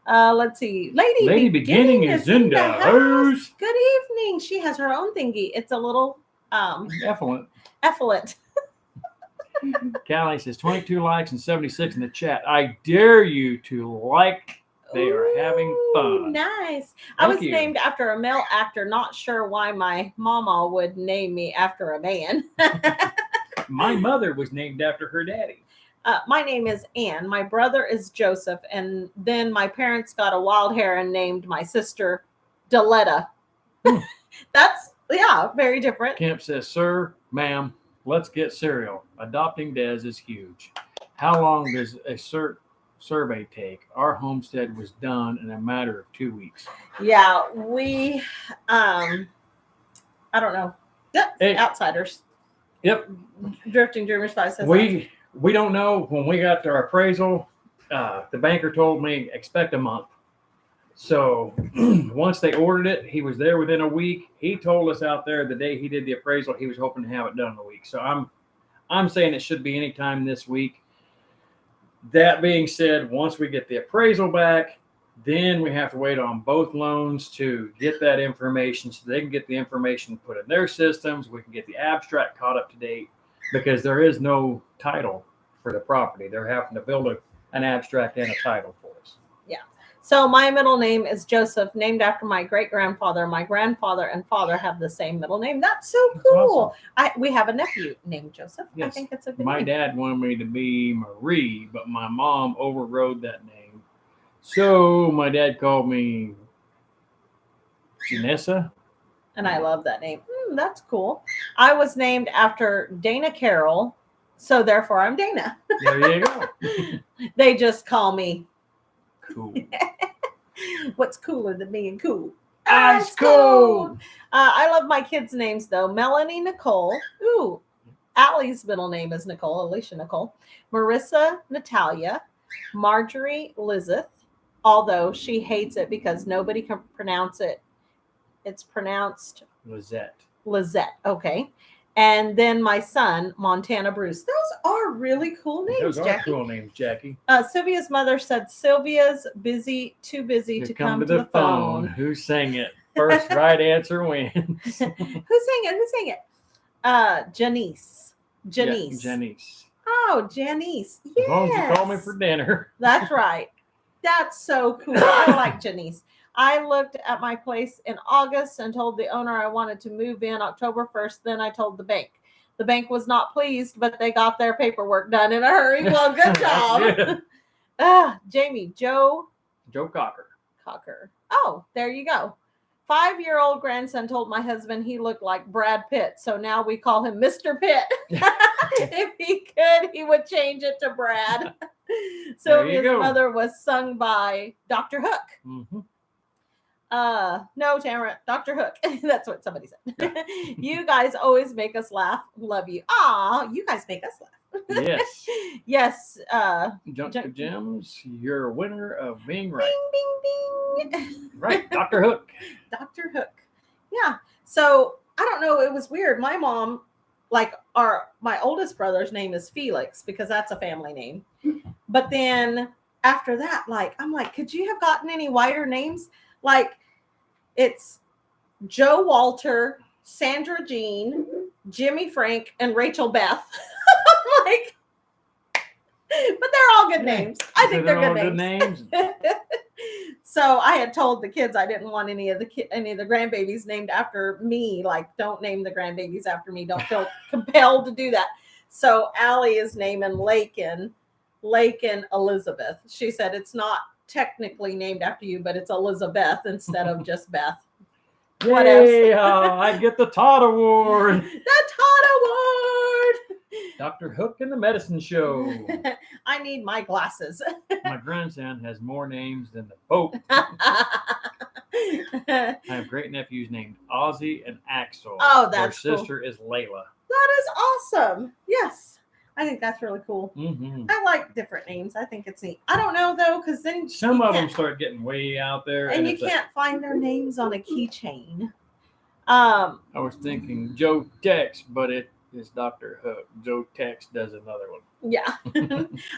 Speaker 2: Let's see. Lady Beginning is in the house. Good evening. She has her own thingy. It's a little effluent.
Speaker 1: Callie says 22 likes and 76 in the chat. I dare you to like. They are having fun.
Speaker 2: Nice. I was named after a male actor. Not sure why my mama would name me after a man.
Speaker 1: My mother was named after her daddy.
Speaker 2: My name is Ann. My brother is Joseph. And then my parents got a wild hair and named my sister Deletta. That's, very different.
Speaker 1: Kemp says, sir, ma'am, let's get cereal. Adopting Des is huge. How long does a survey take? Our homestead was done in a matter of 2 weeks.
Speaker 2: Yeah, we, I don't know. Outsiders.
Speaker 1: Yep.
Speaker 2: Drifting Dreamers 5 says
Speaker 1: we don't know. When we got our appraisal, the banker told me expect a month. So once they ordered it, he was there within a week. He told us out there the day he did the appraisal, he was hoping to have it done in a week. So I'm saying it should be anytime this week. That being said, once we get the appraisal back, then we have to wait on both loans to get that information so they can get the information put in their systems. We can get the abstract caught up to date because there is no title for the property. They're having to build an abstract and a title for us. Yeah.
Speaker 2: So my middle name is Joseph, named after my great-grandfather. My grandfather and father have the same middle name. That's so cool. Awesome. We have a nephew named Joseph. Yes. I think it's a good
Speaker 1: name. Dad wanted me to be Marie, but my mom overrode that name. So my dad called me Janessa.
Speaker 2: And I love that name. That's cool. I was named after Dana Carroll, so therefore I'm Dana.
Speaker 1: There you go.
Speaker 2: They just call me
Speaker 1: Cool.
Speaker 2: What's cooler than being cool?
Speaker 1: Ice cold.
Speaker 2: I love my kids' names though. Melanie Nicole. Ooh, Allie's middle name is Nicole. Alicia Nicole. Marissa Natalia. Marjorie Lizeth. Although she hates it because nobody can pronounce it. It's pronounced
Speaker 1: Lizette.
Speaker 2: Okay. And then my son, Montana Bruce. Those are really cool names,
Speaker 1: Those are
Speaker 2: Jackie.
Speaker 1: cool names, Jackie.
Speaker 2: Sylvia's mother said Sylvia's too busy to come to the phone.
Speaker 1: Who sang it? First right answer wins.
Speaker 2: Who sang it? Janice.
Speaker 1: Yeah, Janice.
Speaker 2: Oh, Janice. Yes.
Speaker 1: As long as you call me for dinner.
Speaker 2: That's right. That's so cool. I like Janice. I looked at my place in August and told the owner I wanted to move in October 1st. Then I told the bank. The bank was not pleased, but they got their paperwork done in a hurry. Well, good job. Jamie, Joe Cocker. Oh, there you go. 5-year-old grandson told my husband he looked like Brad Pitt, so now we call him Mr. Pitt. If he could, he would change it to Brad. Sylvia's mother was sung by Dr. Hook.
Speaker 1: Mm-hmm.
Speaker 2: No, Tamara, Dr. Hook. That's what somebody said. You guys always make us laugh. Love you. Aw, you guys make us laugh.
Speaker 1: Yes.
Speaker 2: Yes.
Speaker 1: Junk to Gems, you're a winner of being right.
Speaker 2: Bing, bing, bing.
Speaker 1: Right, Dr. Hook.
Speaker 2: Dr. Hook. Yeah. So I don't know. It was weird. My mom, like my oldest brother's name is Felix because that's a family name. But then after that, I'm like, could you have gotten any wider names? Like it's Joe Walter, Sandra Jean, Jimmy Frank, and Rachel Beth. I'm like, but they're all good names. I think they're good names. So I had told the kids I didn't want any of the grandbabies named after me. Like, don't name the grandbabies after me. Don't feel compelled to do that. So Allie is naming Lakin Elizabeth. She said it's not technically named after you, but it's Elizabeth instead of just Beth. What else?
Speaker 1: I get the Todd Award.
Speaker 2: The Todd Award.
Speaker 1: Dr. Hook and the Medicine Show.
Speaker 2: I need my glasses.
Speaker 1: My grandson has more names than the Pope. I have great nephews named Ozzy and Axel.
Speaker 2: Oh, that's
Speaker 1: Their
Speaker 2: cool.
Speaker 1: sister is Layla.
Speaker 2: That is awesome. Yes. I think that's really cool.
Speaker 1: Mm-hmm.
Speaker 2: I like different names. I think it's neat. I don't know, though, because then
Speaker 1: some of them start getting way out there.
Speaker 2: And you can't find their names on a keychain.
Speaker 1: I was thinking Joe Tex, but it is Dr. Hook. Joe Tex does another one.
Speaker 2: Yeah.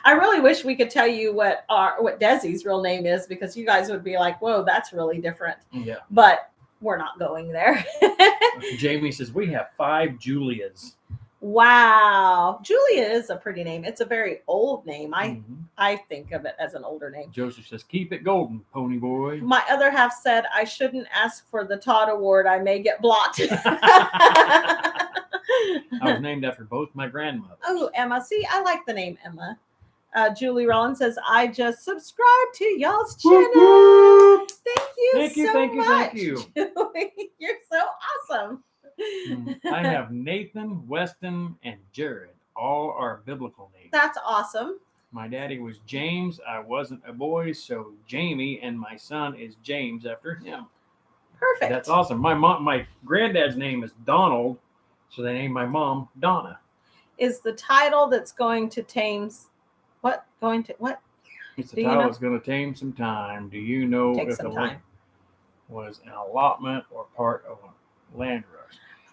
Speaker 2: I really wish we could tell you what Desi's real name is, because you guys would be like, whoa, that's really different.
Speaker 1: Yeah.
Speaker 2: But we're not going there.
Speaker 1: Jamie says, we have 5 Julias.
Speaker 2: Wow. Julia is a pretty name. It's a very old name. I think of it as an older name.
Speaker 1: Joseph says, keep it golden, pony boy.
Speaker 2: My other half said, I shouldn't ask for the Todd Award. I may get blocked.
Speaker 1: I was named after both my grandmothers.
Speaker 2: Oh, Emma. See, I like the name Emma. Julie Rollins says, I just subscribed to y'all's channel. Thank you so much.
Speaker 1: Thank you.
Speaker 2: Julie, you're so awesome.
Speaker 1: I have Nathan, Weston, and Jared. All are biblical names.
Speaker 2: That's awesome.
Speaker 1: My daddy was James. I wasn't a boy, so Jamie, and my son is James after him.
Speaker 2: Perfect.
Speaker 1: That's awesome. My granddad's name is Donald, so they named my mom Donna.
Speaker 2: Is the title that's going to tame what?
Speaker 1: It's the title that's going to tame some time. Do you know if the land was an allotment or part of a land rush?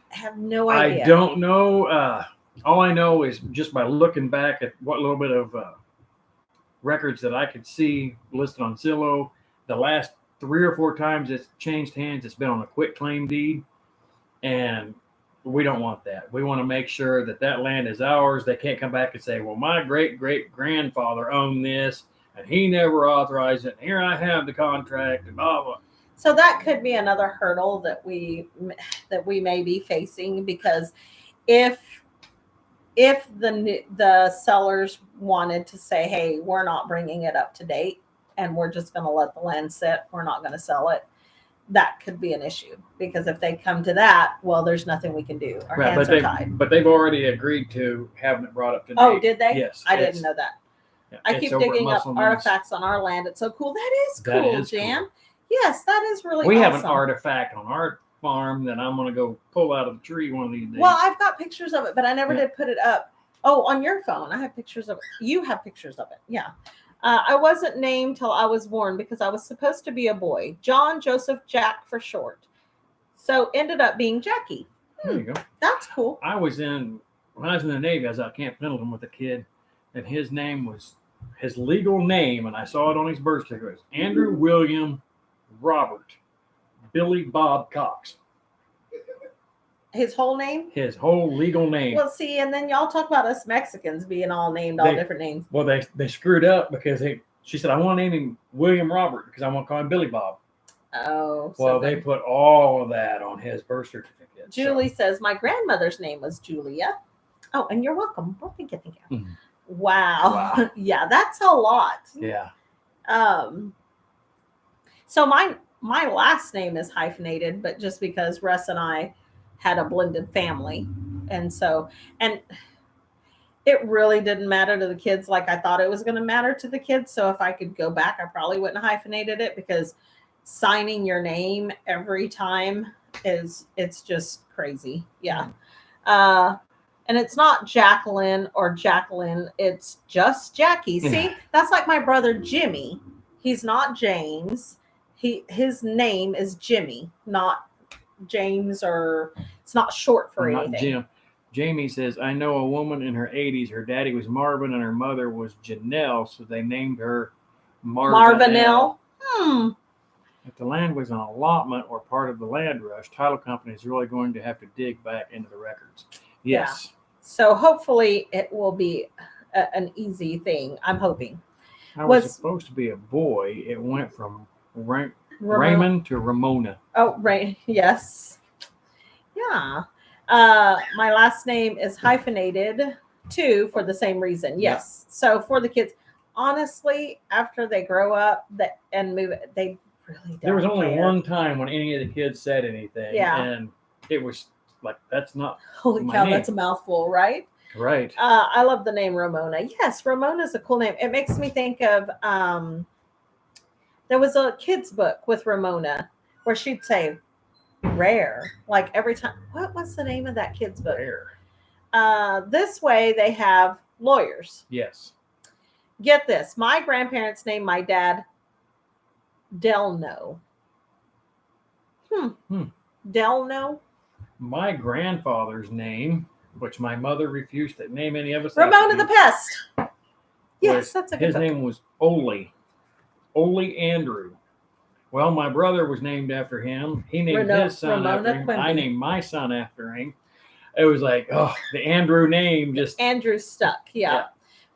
Speaker 2: I have no idea.
Speaker 1: I don't know. All I know is just by looking back at what little bit of records that I could see listed on Zillow, the last 3 or 4 times it's changed hands, it's been on a quitclaim deed. And we don't want that. We want to make sure that land is ours. They can't come back and say, well, my great-great-grandfather owned this, and he never authorized it. And here I have the contract, and blah, blah.
Speaker 2: So that could be another hurdle that we may be facing, because if the sellers wanted to say, hey, we're not bringing it up to date and we're just going to let the land sit, we're not going to sell it, that could be an issue, because if they come to that, well, there's nothing we can do. Our hands are tied.
Speaker 1: But they've already agreed to having it brought up to date.
Speaker 2: Oh, did they?
Speaker 1: Yes.
Speaker 2: I didn't know that.
Speaker 1: Yeah,
Speaker 2: I keep digging up artifacts on our land. It's so cool. That is cool, Jan. Yes, that is really
Speaker 1: We
Speaker 2: awesome.
Speaker 1: have an artifact on our farm that I'm going to go pull out of the tree one of these days.
Speaker 2: Well, I've got pictures of it, but I never did put it up. Oh, on your phone. I have pictures of it. You have pictures of it. Yeah. I wasn't named till I was born because I was supposed to be a boy. John Joseph Jack for short. So ended up being Jackie.
Speaker 1: There you go.
Speaker 2: That's cool.
Speaker 1: When I was in the Navy, I was out Camp Pendleton with a kid, and his name was his legal name, and I saw it on his birth certificate. It was Andrew William Robert Billy Bob Cox.
Speaker 2: His whole name?
Speaker 1: His whole legal name.
Speaker 2: Well, see, and then y'all talk about us Mexicans being all named all different names.
Speaker 1: Well, they screwed up because she said, I want to name him William Robert because I want to call him Billy Bob.
Speaker 2: Oh.
Speaker 1: Well, they put all of that on his birth certificate.
Speaker 2: Julie says, my grandmother's name was Julia. Oh, and you're welcome. Well, thank you.
Speaker 1: Mm-hmm.
Speaker 2: Wow. Yeah, that's a lot.
Speaker 1: Yeah.
Speaker 2: So my last name is hyphenated, but just because Russ and I had a blended family. And it really didn't matter to the kids like I thought it was going to matter to the kids. So if I could go back, I probably wouldn't have hyphenated it because signing your name every time it's just crazy. Yeah. And it's not Jacqueline or Jacqueline. It's just Jackie. See, that's like my brother, Jimmy. He's not James. His name is Jimmy, not James, or it's not short for anything.
Speaker 1: Not Jim. Jamie says, I know a woman in her 80s. Her daddy was Marvin and her mother was Janelle, so they named her Marvinelle. If the land was an allotment or part of the land rush, title company is really going to have to dig back into the records. Yes.
Speaker 2: Yeah. So hopefully it will be an easy thing. I'm hoping.
Speaker 1: I was supposed to be a boy. It went from Raymond to Ramona.
Speaker 2: Oh, right. Yes. Yeah. My last name is hyphenated too for the same reason. Yes. Yeah. So for the kids, honestly, after they grow up and move, they really don't
Speaker 1: There was only
Speaker 2: care.
Speaker 1: one time when any of the kids said anything.
Speaker 2: Yeah.
Speaker 1: And it was like, that's not
Speaker 2: holy
Speaker 1: my
Speaker 2: cow,
Speaker 1: name.
Speaker 2: That's a mouthful, right?
Speaker 1: Right.
Speaker 2: I love the name Ramona. Yes, Ramona is a cool name. It makes me think of there was a kid's book with Ramona where she'd say rare, like every time. What's the name of that kid's book?
Speaker 1: Rare.
Speaker 2: This way they have lawyers.
Speaker 1: Yes.
Speaker 2: Get this. My grandparents named my dad Delno. Delno.
Speaker 1: My grandfather's name, which my mother refused to name any of us.
Speaker 2: Ramona the Pest. Yes, that's a good
Speaker 1: His name was Ole Andrew. Well, my brother was named after him. He named his son after him. I named my son after him. It was like, the Andrew name just...
Speaker 2: Andrew stuck, yeah.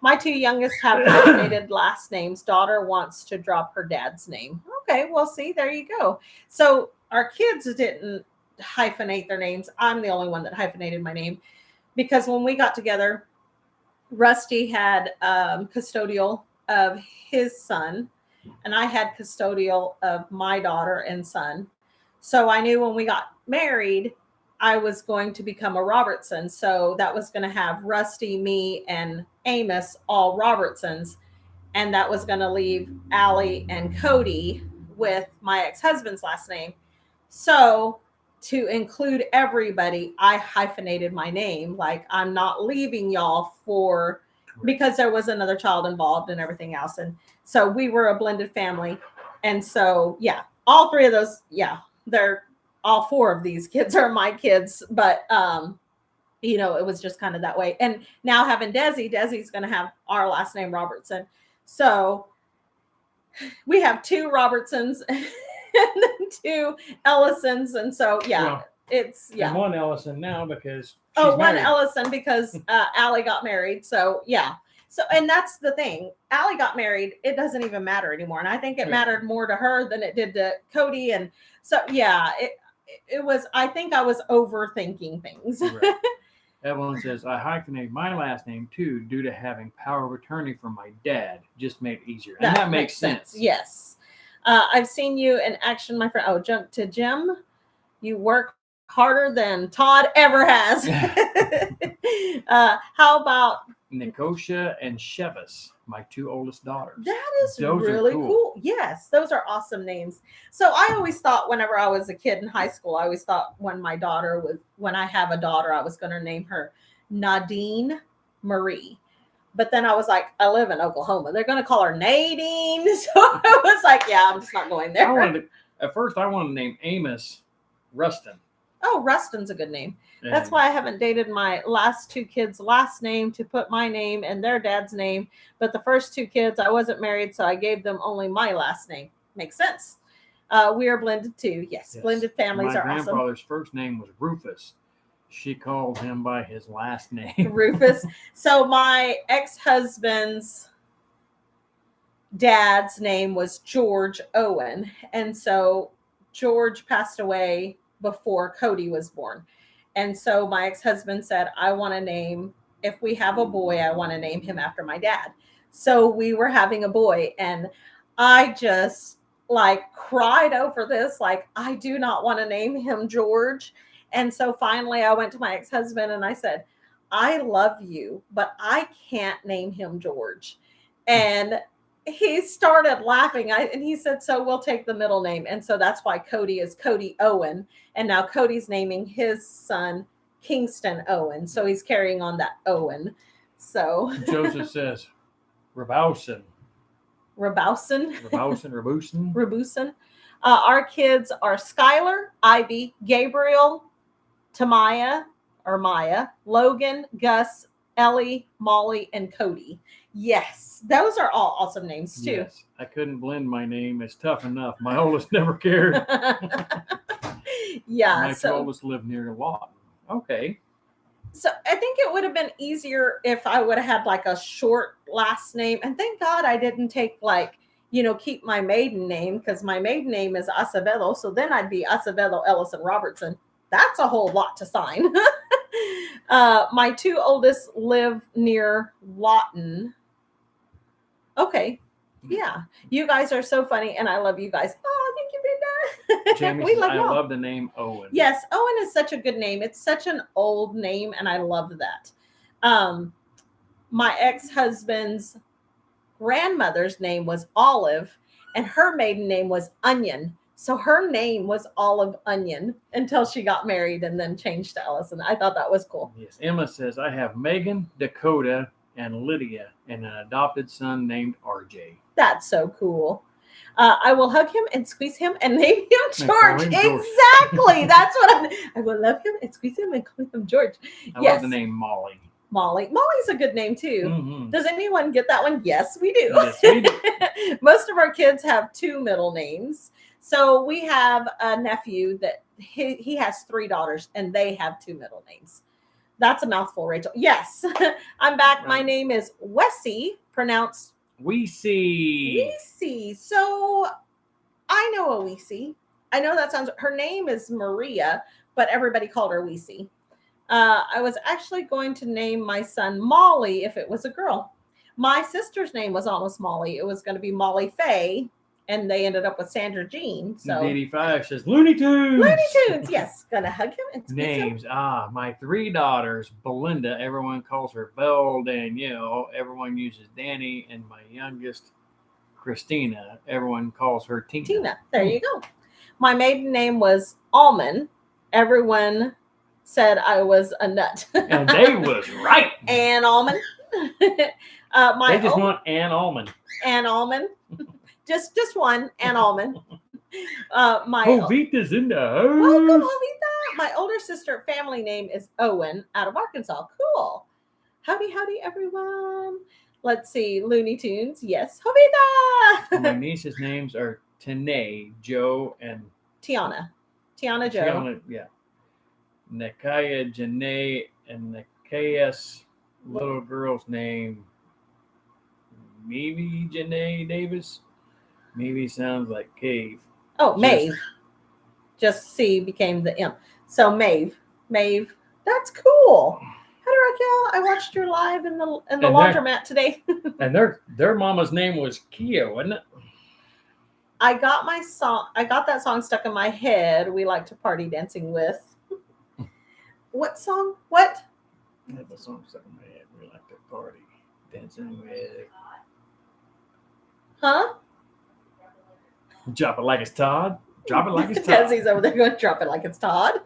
Speaker 2: My two youngest have hyphenated last names. Daughter wants to drop her dad's name. Okay, well, see, there you go. So our kids didn't hyphenate their names. I'm the only one that hyphenated my name because when we got together, Rusty had custodial of his son and I had custodial of my daughter and son. So I knew when we got married, I was going to become a Robertson. So that was going to have Rusty, me, and Amos all Robertsons. And that was going to leave Allie and Cody with my ex-husband's last name. So to include everybody, I hyphenated my name. Like I'm not leaving y'all because there was another child involved and everything else. And so we were a blended family. And so, yeah, all three of those, all four of these kids are my kids. But, it was just kind of that way. And now having Desi's going to have our last name Robertson. So we have two Robertsons and then two Ellisons. And so,
Speaker 1: And one Ellison now because
Speaker 2: one Ellison because Allie got married. So, yeah. So, and that's the thing. Allie got married. It doesn't even matter anymore. And I think it mattered more to her than it did to Cody. And so, it was, I think I was overthinking things.
Speaker 1: Right. Evelyn says, I hyphenated my last name too due to having power of attorney from my dad. Just made it easier. And that makes sense.
Speaker 2: Yes. I've seen you in action, my friend. Oh, jump to Jim. You work harder than Todd ever has. How about
Speaker 1: Nicosia and Chevis? my 2 oldest daughters.
Speaker 2: That is
Speaker 1: Those are
Speaker 2: really cool. Yes, those are awesome names. So I always thought whenever I was a kid in high school, I always thought when I have a daughter, I was going to name her Nadine Marie. But then I was like, I live in Oklahoma. They're going to call her Nadine. So I was like, yeah, I'm just not going there.
Speaker 1: At first, I wanted to name Amos Rustin.
Speaker 2: Oh, Rustin's a good name. That's why I haven't dated my last 2 kids' last name to put my name and their dad's name. But the first 2 kids, I wasn't married, so I gave them only my last name. Makes sense. We are blended too. Yes, blended families are awesome.
Speaker 1: My grandfather's first name was Rufus. She called him by his last name.
Speaker 2: Rufus. So my ex-husband's dad's name was George Owen. And so George passed away before Cody was born. And so my ex-husband said, I want to name, if we have a boy, I want to name him after my dad. So we were having a boy, and I just like cried over this. Like, I do not want to name him George. And so finally I went to my ex-husband and I said, I love you, but I can't name him George. And he started laughing. And he said, so we'll take the middle name. And so that's why Cody is Cody Owen. And now Cody's naming his son Kingston Owen. So he's carrying on that Owen. So
Speaker 1: Joseph says, Robertson.
Speaker 2: Our kids are Skylar, Ivy, Gabriel, Tamaya or Maya, Logan, Gus, Ellie, Molly, and Cody. Yes, those are all awesome names too.
Speaker 1: Yes, I couldn't blend my name. It's tough enough. My oldest never cared.
Speaker 2: Yeah.
Speaker 1: My 2 oldest live near Lawton. Okay.
Speaker 2: So I think it would have been easier if I would have had like a short last name. And thank God I didn't take keep my maiden name, because my maiden name is Acevedo. So then I'd be Acevedo, Ellison, Robertson. That's a whole lot to sign. My 2 oldest live near Lawton. Okay. Yeah. You guys are so funny, and I love you guys. Oh, thank you, Brenda.
Speaker 1: Jamie says, I love the name Owen.
Speaker 2: Yes, Owen is such a good name. It's such an old name, and I love that. My ex-husband's grandmother's name was Olive, and her maiden name was Onion. So her name was Olive Onion until she got married and then changed to Ellison. I thought that was cool.
Speaker 1: Yes. Emma says, I have Megan, Dakota, and Lydia, and an adopted son named RJ.
Speaker 2: That's so cool. I will hug him and squeeze him and name him George. Exactly. That's what I will love him and squeeze him and call him George.
Speaker 1: I love the name Molly.
Speaker 2: Molly's a good name too.
Speaker 1: Mm-hmm.
Speaker 2: Does anyone get that one? Yes, we do.
Speaker 1: Yes, we do.
Speaker 2: Most of our kids have 2 middle names. So we have a nephew that he has 3 daughters, and they have 2 middle names. That's a mouthful, Rachel. Yes, I'm back. Right. My name is Wessie, pronounced Weesey. So I know a Weesey. I know that sounds, her name is Maria, but everybody called her Weesey. I was actually going to name my son Molly if it was a girl. My sister's name was almost Molly. It was going to be Molly Faye, and they ended up with Sandra Jean. So
Speaker 1: 85 says Looney Tunes.
Speaker 2: Looney Tunes, yes. Gonna hug him and
Speaker 1: names. My 3 daughters, Belinda, everyone calls her Belle Danielle. Everyone uses Danny, and my youngest, Christina, everyone calls her Tina.
Speaker 2: Tina, there you go. My maiden name was Almond. Everyone said I was a nut.
Speaker 1: And they was right.
Speaker 2: Ann Almond.
Speaker 1: They just want Ann Almond.
Speaker 2: Ann Almond. Just one, Ann Almond.
Speaker 1: Jovita's in the house.
Speaker 2: Welcome, Jovita. My older sister family name is Owen out of Arkansas. Cool. Howdy, everyone. Let's see. Looney Tunes. Yes. Jovita.
Speaker 1: My nieces' names are Tanae, Joe, and
Speaker 2: Tiana. Tiana Joe.
Speaker 1: Tiana, yeah. Nakaya, Janae, and Nakaya's little girl's name, maybe Janae Davis. Maybe sounds like cave.
Speaker 2: Oh, Maeve. Just C became the M. So Maeve. That's cool. Hi, Raquel. I watched your live in the laundromat today.
Speaker 1: And their mama's name was Kia, wasn't it?
Speaker 2: I got that song stuck in my head. We like to party dancing with. What song? What?
Speaker 1: I have a song stuck in my head. We like to party dancing with.
Speaker 2: Huh?
Speaker 1: Drop it like it's Todd. Drop it like it's Todd.
Speaker 2: Desi's over there going, drop it like it's Todd.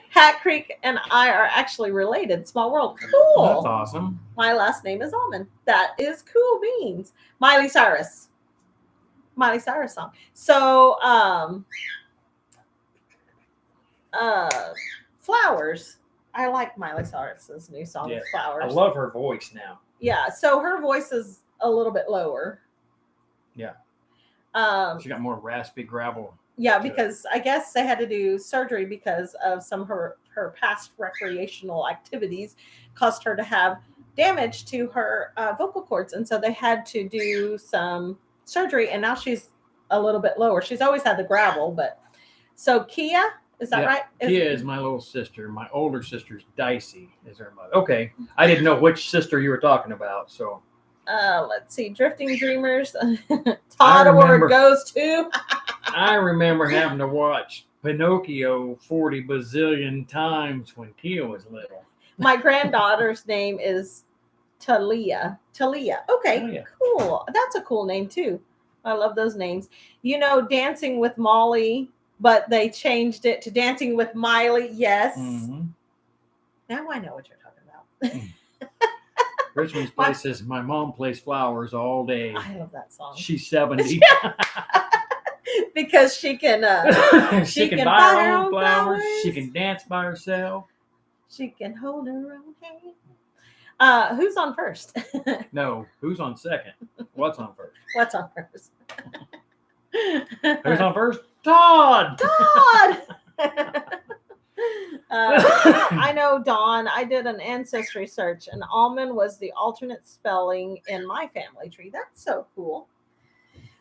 Speaker 2: Hat Creek and I are actually related. Small world. Cool.
Speaker 1: That's awesome.
Speaker 2: My last name is Almond. That is cool beans. Miley Cyrus. Miley Cyrus song. So, Flowers. I like Miley Cyrus's new song,
Speaker 1: Yeah,
Speaker 2: Flowers.
Speaker 1: I love her voice now.
Speaker 2: Yeah, so her voice is a little bit lower.
Speaker 1: Yeah.
Speaker 2: Um,
Speaker 1: She got more raspy gravel.
Speaker 2: yeah, because I guess they had to do surgery because of some of her past recreational activities caused her to have damage to her vocal cords. And so they had to do some surgery, and now she's a little bit lower. She's always had the gravel, but so Kia, is that right?
Speaker 1: Kia is my little sister. My older sister's Dicey is her mother. Okay. I didn't know which sister you were talking about, so.
Speaker 2: Let's see, Drifting Dreamers. Todd Award goes to.
Speaker 1: I remember having to watch Pinocchio 40 bazillion times when Kia was little.
Speaker 2: My granddaughter's name is Talia. Talia. Okay,
Speaker 1: Oh, yeah.
Speaker 2: cool. That's a cool name too. I love those names. You know, Dancing with Molly, but they changed it to Dancing with Miley. Yes.
Speaker 1: Mm-hmm.
Speaker 2: Now I know what you're talking about.
Speaker 1: Richmond's place says, my mom plays flowers all day.
Speaker 2: I love that song.
Speaker 1: She's 70.
Speaker 2: Because she can
Speaker 1: she can buy her own flowers. She can dance by herself.
Speaker 2: She can hold her own hand. Who's on first?
Speaker 1: No, who's on second? What's on first?
Speaker 2: What's on first?
Speaker 1: Who's on first? Todd!
Speaker 2: Todd! I know Dawn. I did an ancestry search, and almond was the alternate spelling in my family tree. That's so cool.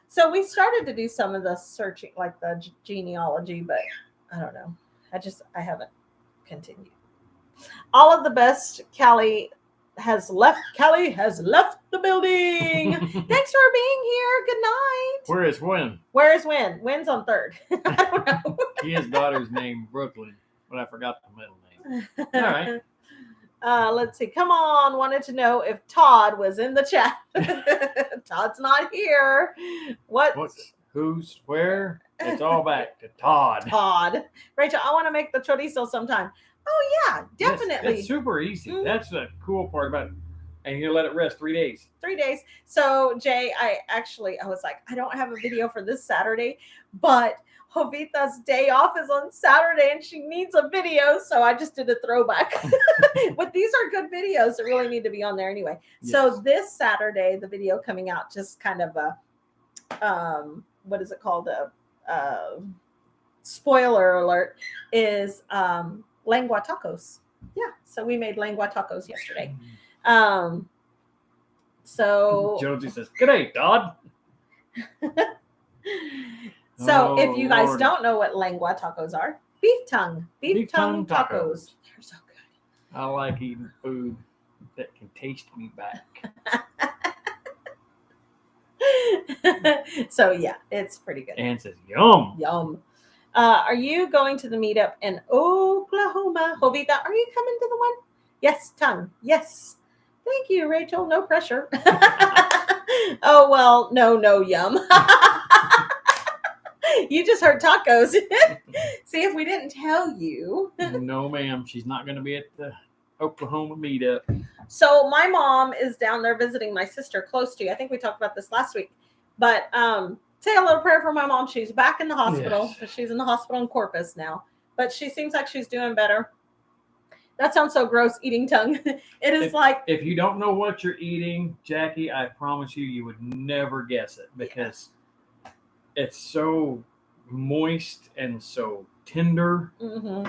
Speaker 2: So we started to do some of the searching, like the genealogy, but I don't know. I haven't continued. All of the best. Callie has left the building. Thanks for being here. Good night.
Speaker 1: Where is Win?
Speaker 2: Where is Win? Win's on third. I don't know.
Speaker 1: His daughter's named Brooklyn, but I forgot the middle name. All right.
Speaker 2: Let's see. Come on. Wanted to know if Todd was in the chat. Todd's not here.
Speaker 1: What's who's where? It's all back to Todd.
Speaker 2: Todd. Rachel, I want to make the chorizo sometime. Oh yeah, definitely.
Speaker 1: It's super easy.
Speaker 2: Mm-hmm.
Speaker 1: That's the cool part about it. And you let it rest 3 days.
Speaker 2: 3 days. So Jay, I was like, I don't have a video for this Saturday, but Jovita's day off is on Saturday and she needs a video. So I just did a throwback. But these are good videos that really need to be on there anyway. Yes. So this Saturday, the video coming out, just kind of a, what is it called? A spoiler alert is lengua tacos. Yeah. So we made lengua tacos yesterday. So
Speaker 1: Jonesy says, "Good day, Todd."
Speaker 2: So if you guys don't know what lengua tacos are, beef tongue tacos. They're so good.
Speaker 1: I like eating food that can taste me back.
Speaker 2: So yeah, it's pretty good.
Speaker 1: And says, "Yum,
Speaker 2: yum." Are you going to the meetup in Oklahoma? Jovita, are you coming to the one? Yes, tongue. Yes. Thank you, Rachel. No pressure. Oh, well, no, yum. You just heard tacos. See, if we didn't tell you.
Speaker 1: No, ma'am. She's not going to be at the Oklahoma meetup.
Speaker 2: So my mom is down there visiting my sister close to you. I think we talked about this last week. But say a little prayer for my mom. She's back in the hospital. Yes. She's in the hospital in Corpus now. But she seems like she's doing better. That sounds so gross, eating tongue. It is
Speaker 1: if you don't know what you're eating, Jackie, I promise you would never guess it because it's so moist and so tender.
Speaker 2: Mm-hmm.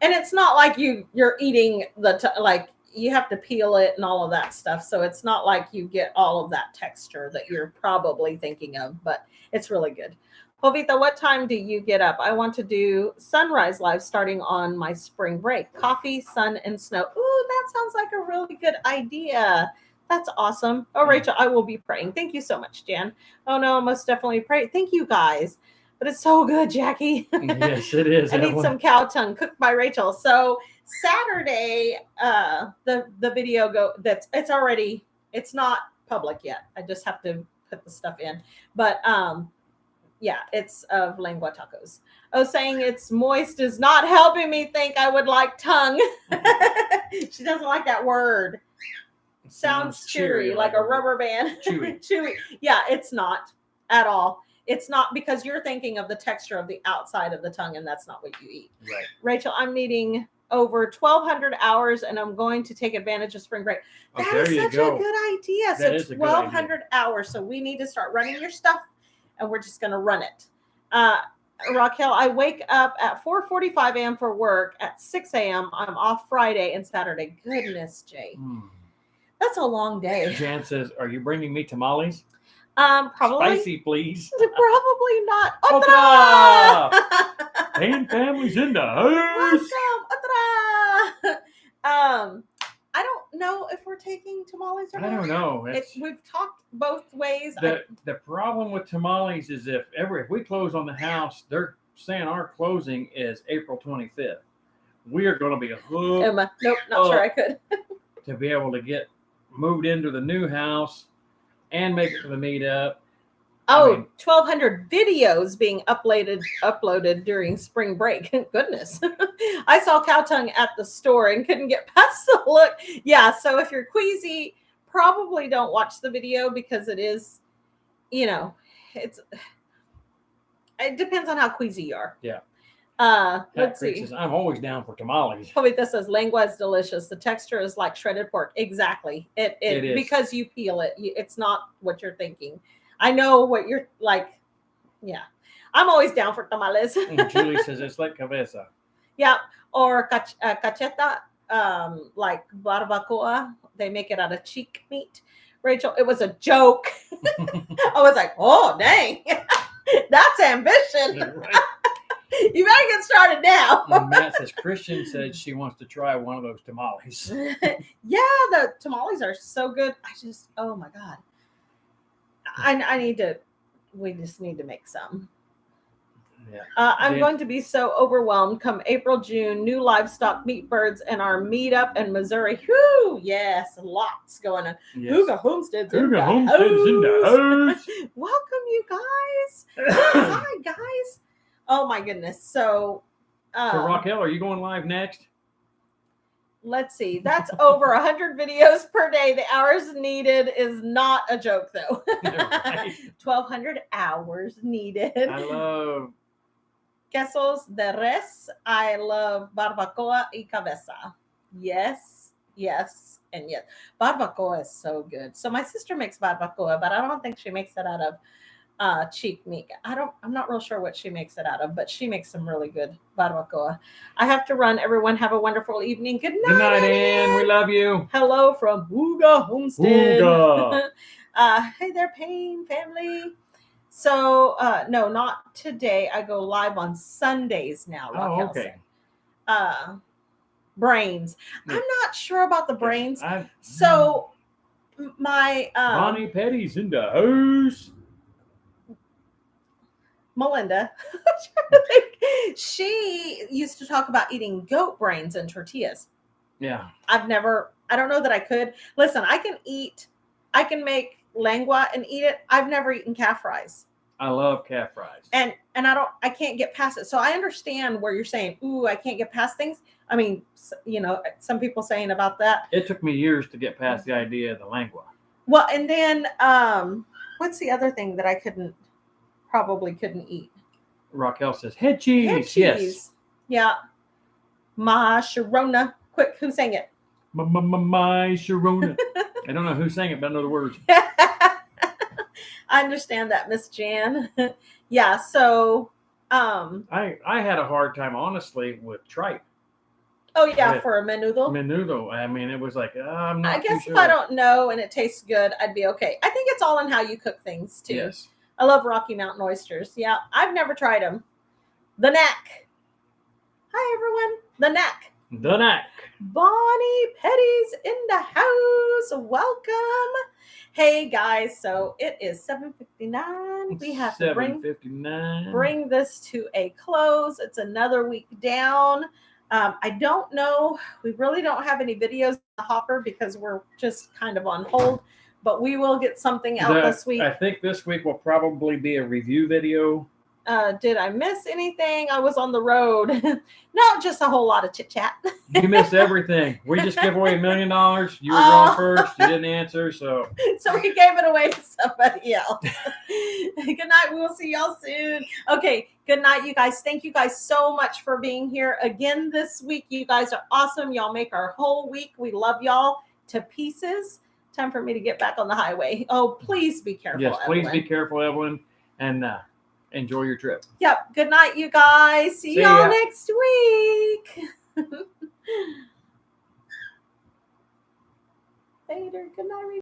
Speaker 2: And it's not like you're eating like you have to peel it and all of that stuff. So it's not like you get all of that texture that you're probably thinking of, but it's really good. Jovita, what time do you get up? I want to do sunrise live starting on my spring break. Coffee, sun, and snow. Ooh, that sounds like a really good idea. That's awesome. Oh, Rachel, I will be praying. Thank you so much, Jan. Oh, no, most definitely pray. Thank you, guys. But it's so good, Jackie.
Speaker 1: Yes, it is.
Speaker 2: I need some cow tongue cooked by Rachel. So Saturday, the video it's not public yet. I just have to put the stuff in. But yeah, it's of lengua tacos. Oh, saying it's moist is not helping me think I would like tongue. She doesn't like that word. Sounds chewy, like a rubber band.
Speaker 1: Chewy.
Speaker 2: Chewy. Yeah, it's not at all. It's not, because you're thinking of the texture of the outside of the tongue, and that's not what you eat.
Speaker 1: Right.
Speaker 2: Rachel, I'm needing over 1,200 hours, and I'm going to take advantage of spring break.
Speaker 1: Oh,
Speaker 2: That
Speaker 1: there
Speaker 2: is
Speaker 1: you
Speaker 2: such
Speaker 1: go.
Speaker 2: a good idea.
Speaker 1: That
Speaker 2: So
Speaker 1: is a good idea.
Speaker 2: 1,200 hours. So we need to start running your stuff, and we're just going to run it. Raquel, I wake up at 4:45 a.m. for work. At 6 a.m., I'm off Friday and Saturday. Goodness, Jay. That's a long day.
Speaker 1: Jan says, "Are you bringing me tamales?
Speaker 2: Probably.
Speaker 1: Spicy, please."
Speaker 2: Probably not.
Speaker 1: Otra!
Speaker 2: Otra!
Speaker 1: Pain families in the house.
Speaker 2: Welcome. Otra! I don't know if we're taking tamales or
Speaker 1: I
Speaker 2: not.
Speaker 1: don't know.
Speaker 2: We've talked both ways.
Speaker 1: The problem with tamales is if we close on the house, they're saying our closing is April 25th. We are going to be hooked.
Speaker 2: Emma, nope, not sure I could.
Speaker 1: To be able to get moved into the new house and make it to the meetup.
Speaker 2: Oh, 1,200 videos being uploaded during spring break. Goodness. I saw cow tongue at the store and couldn't get past the look. Yeah, so if you're queasy, probably don't watch the video, because it is, it depends on how queasy you are.
Speaker 1: Yeah.
Speaker 2: Let's see.
Speaker 1: Says, I'm always down for tamales.
Speaker 2: Jovita says lengua is delicious. The texture is like shredded pork. Exactly. It is. Because you peel it. It's not what you're thinking. I know what you're like. Yeah. I'm always down for tamales.
Speaker 1: And Julie says it's like cabeza.
Speaker 2: Yeah. Or cacheta, like barbacoa. They make it out of cheek meat. Rachel, it was a joke. I was like, oh, dang. That's ambition.
Speaker 1: Right.
Speaker 2: You better get started now.
Speaker 1: And Matt says Christian said she wants to try one of those tamales.
Speaker 2: Yeah, the tamales are so good. Oh my God. We just need to make some.
Speaker 1: Yeah.
Speaker 2: I'm going to be so overwhelmed come April, June, new livestock meat birds and our meetup in Missouri. Whoo, yes, lots going on.
Speaker 1: Yes.
Speaker 2: Hooga Homestead's in the
Speaker 1: house.
Speaker 2: Welcome, you guys. Hi, guys. Oh my goodness. So
Speaker 1: Raquel, are you going live next?
Speaker 2: Let's see. That's over 100 videos per day. The hours needed is not a joke, though.
Speaker 1: Right.
Speaker 2: 1,200 hours needed.
Speaker 1: I love
Speaker 2: quesos de res. I love barbacoa y cabeza. Yes, yes, and yes. Barbacoa is so good. So my sister makes barbacoa, but I don't think she makes it out of cheek meat. I'm not real sure what she makes it out of, but she makes some really good barbacoa. I have to run. Everyone have a wonderful evening. Good night.
Speaker 1: Good night, Ann. We love you.
Speaker 2: Hello from Hooga Homestead.
Speaker 1: Hooga.
Speaker 2: Hey there, Payne family. So no, not today. I go live on Sundays now.
Speaker 1: Oh, okay.
Speaker 2: Brains. I'm not sure about the brains. My
Speaker 1: Bonnie Petty's in the house.
Speaker 2: Melinda, she used to talk about eating goat brains and tortillas.
Speaker 1: Yeah.
Speaker 2: I don't know that I could. Listen, I can make lengua and eat it. I've never eaten calf fries.
Speaker 1: I love calf fries.
Speaker 2: And I can't get past it. So I understand where you're saying, ooh, I can't get past things. I mean, some people saying about that.
Speaker 1: It took me years to get past the idea of the lengua.
Speaker 2: Well, and then what's the other thing that I probably couldn't eat?
Speaker 1: Raquel says head cheese.
Speaker 2: Head cheese.
Speaker 1: Yes.
Speaker 2: Yeah. Ma Sharona. Quick, who sang it?
Speaker 1: My Sharona. I don't know who sang it, but I know the words.
Speaker 2: I understand that, Miss Jan. Yeah, so
Speaker 1: I had a hard time, honestly, with tripe.
Speaker 2: Oh yeah, for a menudo.
Speaker 1: Menudo. I mean, it was like I'm not.
Speaker 2: I guess
Speaker 1: too sure.
Speaker 2: if I don't know and it tastes good, I'd be okay. I think it's all in how you cook things too.
Speaker 1: Yes.
Speaker 2: I love Rocky Mountain oysters. Yeah, I've never tried them. The Knack. Hi everyone. The Knack.
Speaker 1: The Knack.
Speaker 2: Bonnie Petty's in the house. Welcome. Hey guys, so it is 7:59. We have to bring this to a close. It's another week down. I don't know. We really don't have any videos in the hopper because we're just kind of on hold. but we will get something out this week.
Speaker 1: I think this week will probably be a review video.
Speaker 2: Did I miss anything? I was on the road. No, just a whole lot of chit chat.
Speaker 1: You missed everything. We just gave away $1 million. You were wrong first. You didn't answer, so
Speaker 2: we gave it away to somebody else. Good night. We will see y'all soon. Okay. Good night, you guys. Thank you guys so much for being here again this week. You guys are awesome. Y'all make our whole week. We love y'all to pieces. Time for me to get back on the highway. Oh, please be careful.
Speaker 1: yes, please
Speaker 2: Evelyn.
Speaker 1: be careful, Evelyn, and enjoy your trip.
Speaker 2: Yep. Good night, you guys. See y'all
Speaker 1: ya.
Speaker 2: next week. Later. Good night.